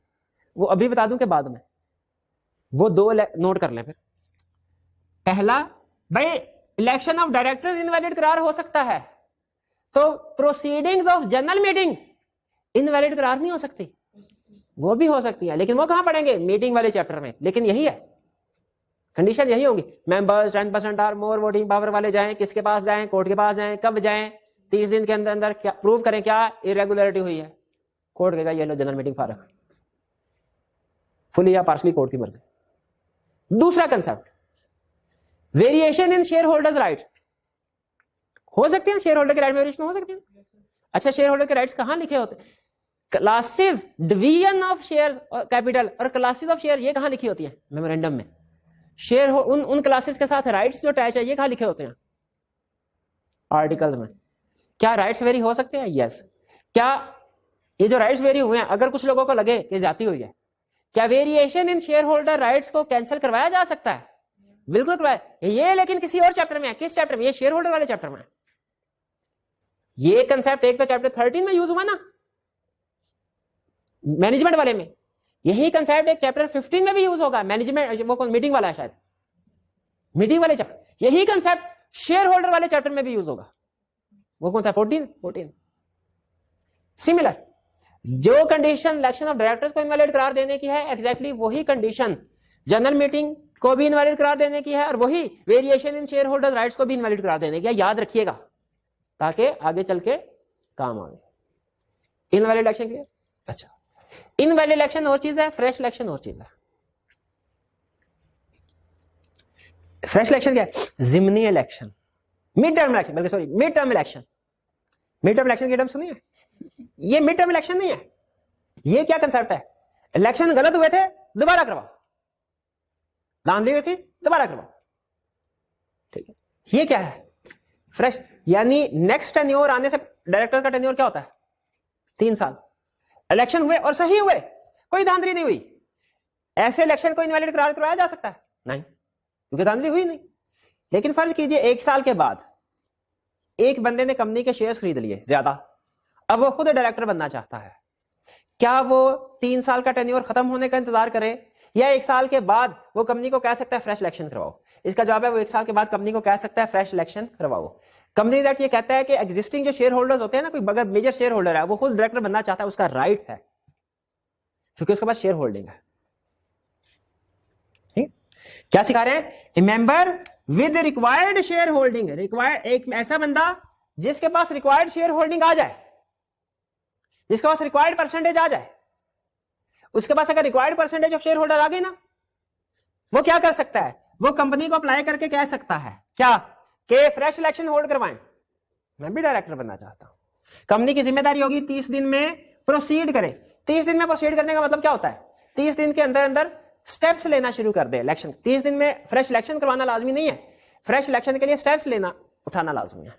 वो अभी बता दूं कि बाद में, वो दो नोट कर लें फिर। पहला, भाई इलेक्शन ऑफ डायरेक्टर्स इनवैलिड करार हो सकता है, तो proceedings of general meeting invalid करार नहीं हो सकती। वो भी हो सकती है, लेकिन वो कहां पढ़ेंगे? मीटिंग वाले चैप्टर में। लेकिन यही है कंडीशन, यही होगी। मेंबर्स 10% और मोर वोटिंग पावर वाले जाएं, किसके पास जाएं? कोर्ट के पास जाएं। कब जाएं? 30 दिन के अंदर अंदर क्या प्रूव करें क्या इरेगुलरिटी हुई है। कोर्ट कहेगा ये लो जनरल मीटिंग फारग, फुली या पार्शली कोर्ट की मर्जी। दूसरा concept, variation in share holders right. हो सकते हैं शेयर होल्डर के राइट में वेरिएशन हो सकती है। अच्छा, शेयर होल्डर के राइट्स कहां लिखे होते हैं? Classes, division of share capital और क्लासेस ऑफ शेयर, ये कहां लिखी होती है? मेमोरेंडम में। शेयर उन क्लासेस के साथ राइट्स जो अटैच है, ये कहां लिखे होते हैं? आर्टिकल्स में। क्या राइट्स वेरी हो सकते हैं? यस। क्या ये जो राइट्स वेरी हुए हैं, अगर कुछ लोगों को लगे कि ज्यादती हुई है, क्या variation in share holder rights को कैंसिल करवाया जा सकता है? बिल्कुल करवाया। ये लेकिन किसी और चैप्टर में है। किस चैप्टर में? ये शेयर होल्डर वाले चैप्टर में। ये कंसेप्ट एक तो चैप्टर 13 में यूज हुआ ना, मैनेजमेंट वाले में। यही कंसेप्ट एक चैप्टर 15 में भी यूज होगा, मैनेजमेंट, वो कौन मीटिंग वाला है शायद, मीटिंग वाले चैप्टर। यही कंसेप्ट शेयर होल्डर वाले चैप्टर में भी यूज होगा। वो कौन सा? 14। सिमिलर, जो कंडीशन इलेक्शन ऑफ डायरेक्टर्स को इनवैलिड करार देने की है, एग्जैक्टली वही कंडीशन जनरल मीटिंग को भी इनवैलिड करार देने की है, और वही variation in share holder rights को भी इनवैलिड करार देने की है। याद रखिएगा ताकि आगे चल के काम आए। Invalid election clear? अच्छा, इनवैलिड इलेक्शन और चीज है, फ्रेश इलेक्शन और चीज है। फ्रेश इलेक्शन क्या है? जिमनी इलेक्शन, मिड टर्म इलेक्शन, बल्कि sorry mid term election. Mid term election की टर्म सुनिए, ये मिड टर्म इलेक्शन नहीं है। ये क्या कंसेप्ट है? इलेक्शन गलत हुए थे, दोबारा करवाओ। धांधली हुई थी, दोबारा करवाओ। ठीक है, ये क्या है? फ्रेश। यानी नेक्स्ट टेन्योर आने से, डायरेक्टर का टेन्योर क्या होता है? 3 साल। इलेक्शन हुए और सही हुए, कोई धांधली नहीं हुई, ऐसे इलेक्शन को इनवैलिड करार करवाया जा सकता है? नहीं, क्योंकि धांधली हुई नहीं। लेकिन फर्ज कीजिए 1 साल के बाद एक बंदे ने कंपनी के शेयर्स खरीद लिए ज्यादा, अब वो खुद डायरेक्टर बनना चाहता है। क्या वो 3 साल का टेन्योर खत्म होने का इंतजार करे, या 1 साल के बाद वो कंपनी को कह सकता है फ्रेश इलेक्शन करवाओ? इसका जवाब है वो 1 साल के बाद कंपनी को कह सकता है फ्रेश इलेक्शन करवाओ। कंपनी एक्ट ये कहता है कि एग्जिस्टिंग जो शेयर होल्डर्स होते हैं ना, कोई बगैर मेजर शेयर होल्डर है, वो खुद डायरेक्टर बनना चाहता है, उसका राइट है, क्योंकि उसके पास शेयर होल्डिंग है। ठीक? क्या सिखा रहे हैं? ए member with required share holding, required एक ऐसा बंदा जिसके पास रिक्वायर्ड शेयर होल्डिंग आ जाए, जिसके पास रिक्वायर्ड परसेंटेज आ जाए। उसके पास अगर required percentage of shareholder आ गई ना, वो क्या कर सकता है? वो कंपनी को अप्लाई करके कह सकता है क्या कि फ्रेश इलेक्शन होल्ड करवाएं, मैं भी डायरेक्टर बनना चाहता हूं। कंपनी की जिम्मेदारी होगी 30 दिन में प्रोसीड करे। 30 दिन में प्रोसीड करने का मतलब क्या होता है? 30 दिन के अंदर अंदर स्टेप्स लेना शुरू कर दे इलेक्शन। 30 दिन में फ्रेश इलेक्शन करवाना लाजमी नहीं है, फ्रेश इलेक्शन के लिए स्टेप्स लेना उठाना लाजमी है।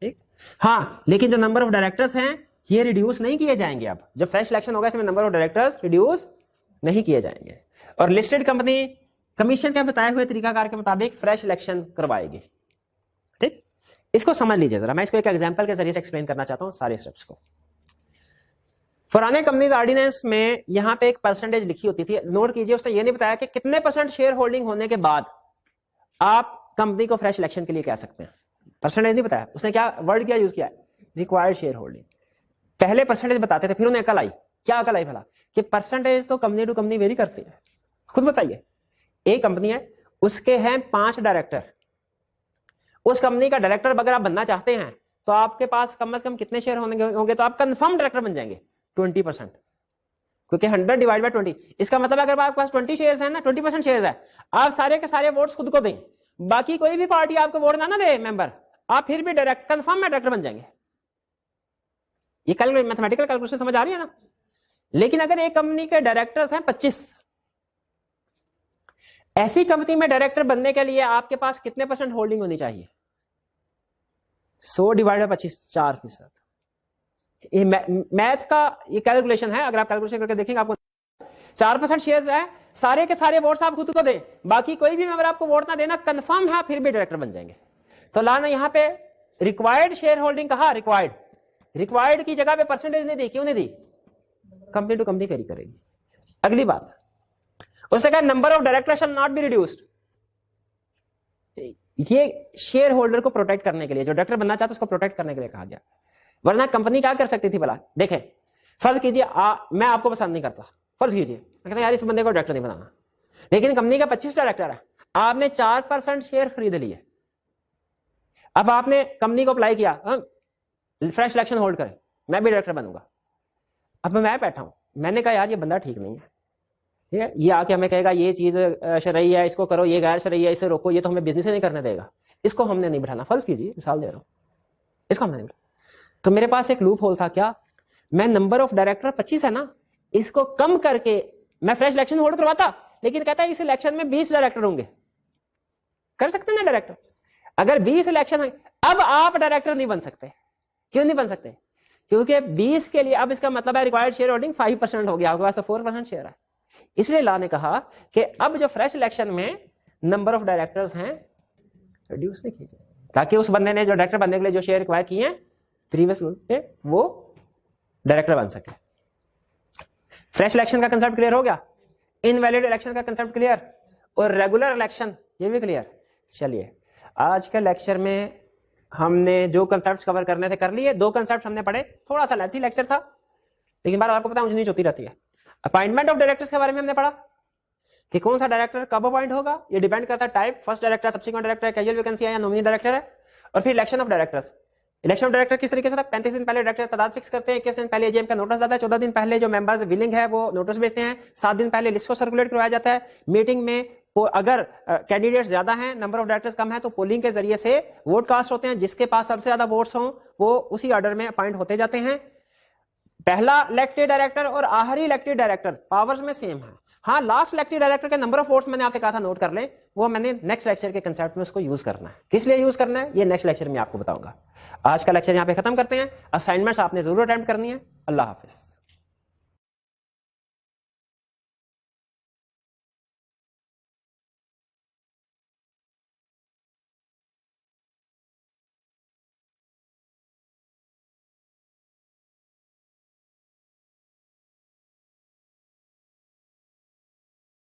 ठीक? हाँ, लेकिन जो नंबर ऑफ डायरेक्टर्स हैं ये रिड्यूस नहीं किए जाएंगे। अब जब फ्रेश इलेक्शन होगा इसमें नंबर ऑफ डायरेक्टर्स रिड्यूस नहीं किए जाएंगे, और लिस्टेड कंपनी कमीशन के बताए हुए तरीकाकार के मुताबिक फ्रेश इलेक्शन करवाएगी। ठीक, इसको समझ लीजिए जरा, मैं इसको एक एग्जांपल के जरिए से एक्सप्लेन करना चाहता हूं सारे स्टेप्स को। पुराने कंपनीज ऑर्डिनेंस में यहां पे एक परसेंटेज लिखी होती थी, नोट कीजिए, उसने ये नहीं बताया कि कितने % शेयर होल्डिंग होने के बाद आप कंपनी को फ्रेश इलेक्शन के लिए कह सकते हैं। परसेंटेज नहीं बताया उसने, क्या वर्ड क्या यूज किया है, रिक्वायर्ड शेयर होल्डिंग। पहले परसेंटेज बताते थे, फिर उन्हें अकल आई, क्या अकल आई भला, कि परसेंटेज तो कंपनी टू कंपनी वेरी करती है। खुद बताइए, एक कंपनी है, उसके हैं 5 डायरेक्टर, उस कंपनी का डायरेक्टर अगर आप बनना चाहते हैं तो आपके पास कम से कम कितने शेयर होंगे, तो आप कंफर्म डायरेक्टर बन जाएंगे 20%, क्योंकि 100 डिवाइड बाय 20, इसका मतलब अगर आपके पास 20 शेयर्स हैं ना, 20% शेयर्स है, आप सारे के सारे वोट्स खुद को दें, बाकी कोई भी पार्टी आपको वोट ना दे मेंबर, आप फिर भी डायरेक्ट कंफर्म में डायरेक्टर बन जाएंगे। ये मैथमेटिकल कैलकुलेशन समझ आ रही है ना। लेकिन अगर एक कंपनी के डायरेक्टर्स हैं 25, ऐसी कंपनी में डायरेक्टर बनने के लिए आपके पास कितने % होल्डिंग होनी चाहिए, 100 डिवाइड बाय 25, 4%। ये मैथ का ये कैलकुलेशन है, अगर आप कैलकुलेशन करके देखेंगे आपको 4% शेयर्स है, सारे के सारे वोट्स आप खुद को दें, बाकी कोई भी मेंबर आपको वोट ना देना, कंफर्म है, फिर भी डायरेक्टर बन जाएंगे। तो लाना यहां पे रिक्वायर्ड शेयर होल्डिंग कहा, रिक्वायर्ड की जगह पे परसेंटेज नहीं दी, क्यों नहीं दी, कंपनी टू कंपनी वेरी करेगी। अगली बात उसने कहा number of director shall not be reduced. ये शेयर होल्डर को प्रोटेक्ट करने के लिए, जो डायरेक्टर बनना चाहता है उसको प्रोटेक्ट करने के लिए कहा गया, वरना कंपनी क्या कर सकती थी भला। देखें, फर्ज कीजिए मैं आपको पसंद नहीं करता, फर्ज कीजिए मैं कहता यार इस बंदे को डायरेक्टर नहीं बनाना, लेकिन कंपनी का 25 डायरेक्टर है, आपने 4% शेयर खरीद लिए, अब आपने कंपनी को अप्लाई किया, फ्रेश इलेक्शन होल्ड करें, मैं भी डायरेक्टर बनूंगा। अब मैं बैठा हूं, मैंने कहा यार ये बंदा ठीक नहीं है, ठीक है, ये आके हमें कहेगा ये चीज शरई है, इसको करो, ये गैर शरई है, इसे रोको, ये तो हमें बिजनेस ही नहीं करने देगा, इसको हमने नहीं बैठाना। फर्ज कीजिए मिसाल दे रहा हूं, इसको हमने नहीं बैठाना। तो मेरे पास एक लूप होल था, क्या, मैं नंबर ऑफ डायरेक्टर 25 है ना, इसको कम करके मैं फ्रेश इलेक्शन होल्ड करवाता, लेकिन कहता है इस इलेक्शन में 20 डायरेक्टर होंगे, कर सकते हैं ना डायरेक्टर। अगर 20 इलेक्शन है, अब आप डायरेक्टर नहीं बन सकते। क्यों नहीं बन सकते, क्योंकि 20 के लिए अब इसका मतलब है रिक्वायर्ड शेयर होल्डिंग 5% हो गया, आपके पास तो 4% शेयर है। इसलिए लॉ ने कहा कि अब जो फ्रेश इलेक्शन में नंबर ऑफ डायरेक्टर्स हैं रिड्यूस नहीं कीजिए, ताकि उस बंदे ने जो डायरेक्टर बनने के लिए जो शेयर रिक्वायर किए हैं प्रीवियस रूल पे, वो डायरेक्टर बन सके। फ्रेश इलेक्शन का कंसेप्ट क्लियर हो गया, इनवैलिड इलेक्शन का कंसेप्ट क्लियर, और रेगुलर इलेक्शन ये भी क्लियर। चलिए आज के लेक्चर में हमने जो कंसेप्ट कवर करने थे कर लिए, 2 कंसेप्ट हमने पढ़े, थोड़ा सा लेंथी लेक्चर था, लेकिन बार आपको पता है मुझे नीच होती रहती है। अपॉइंटमेंट ऑफ डायरेक्टर्स के बारे में हमने पढ़ा कि कौन सा डायरेक्टर कब अपॉइंट होगा, ये डिपेंड करता है type, first director, subsequent director, casual vacancy है या नॉमिनी डायरेक्टर है। और फिर election of directors, election of director किस तरीके से था, 35 दिन पहले डायरेक्टर तादाद फिक्स करते हैं, 21 दिन पहले एजीएम का नोटिस जाता है, 14 दिन पहले जो मेंबर्स विलिंग है वो नोटिस भेजते हैं, 7 दिन पहले लिस्ट को सर्कुलेट करवाया जाता है, मीटिंग में अगर कैंडिडेट्स ज्यादा हैं, नंबर ऑफ डायरेक्टर्स कम है, तो पोलिंग के जरिए से वोट कास्ट होते हैं, जिसके पास सबसे ज्यादा वोट्स हों वो उसी ऑर्डर में अपॉइंट होते जाते हैं। पहला इलेक्टेड डायरेक्टर और आखिरी इलेक्टेड डायरेक्टर पावर्स में सेम है, हाँ लास्ट इलेक्टेड डायरेक्टर के नंबर ऑफ वोट्स मैंने आपसे कहा था नोट कर लें, वो मैंने नेक्स्ट लेक्चर के कंसेप्ट में उसको यूज करना है। किस लिए यूज करना है ये नेक्स्ट लेक्चर में आपको बताऊंगा। आज का लेक्चर यहां पे खत्म करते हैं, असाइनमेंट्स आपने जरूर अटेम्प्ट करनी है। अल्लाह हाफिज।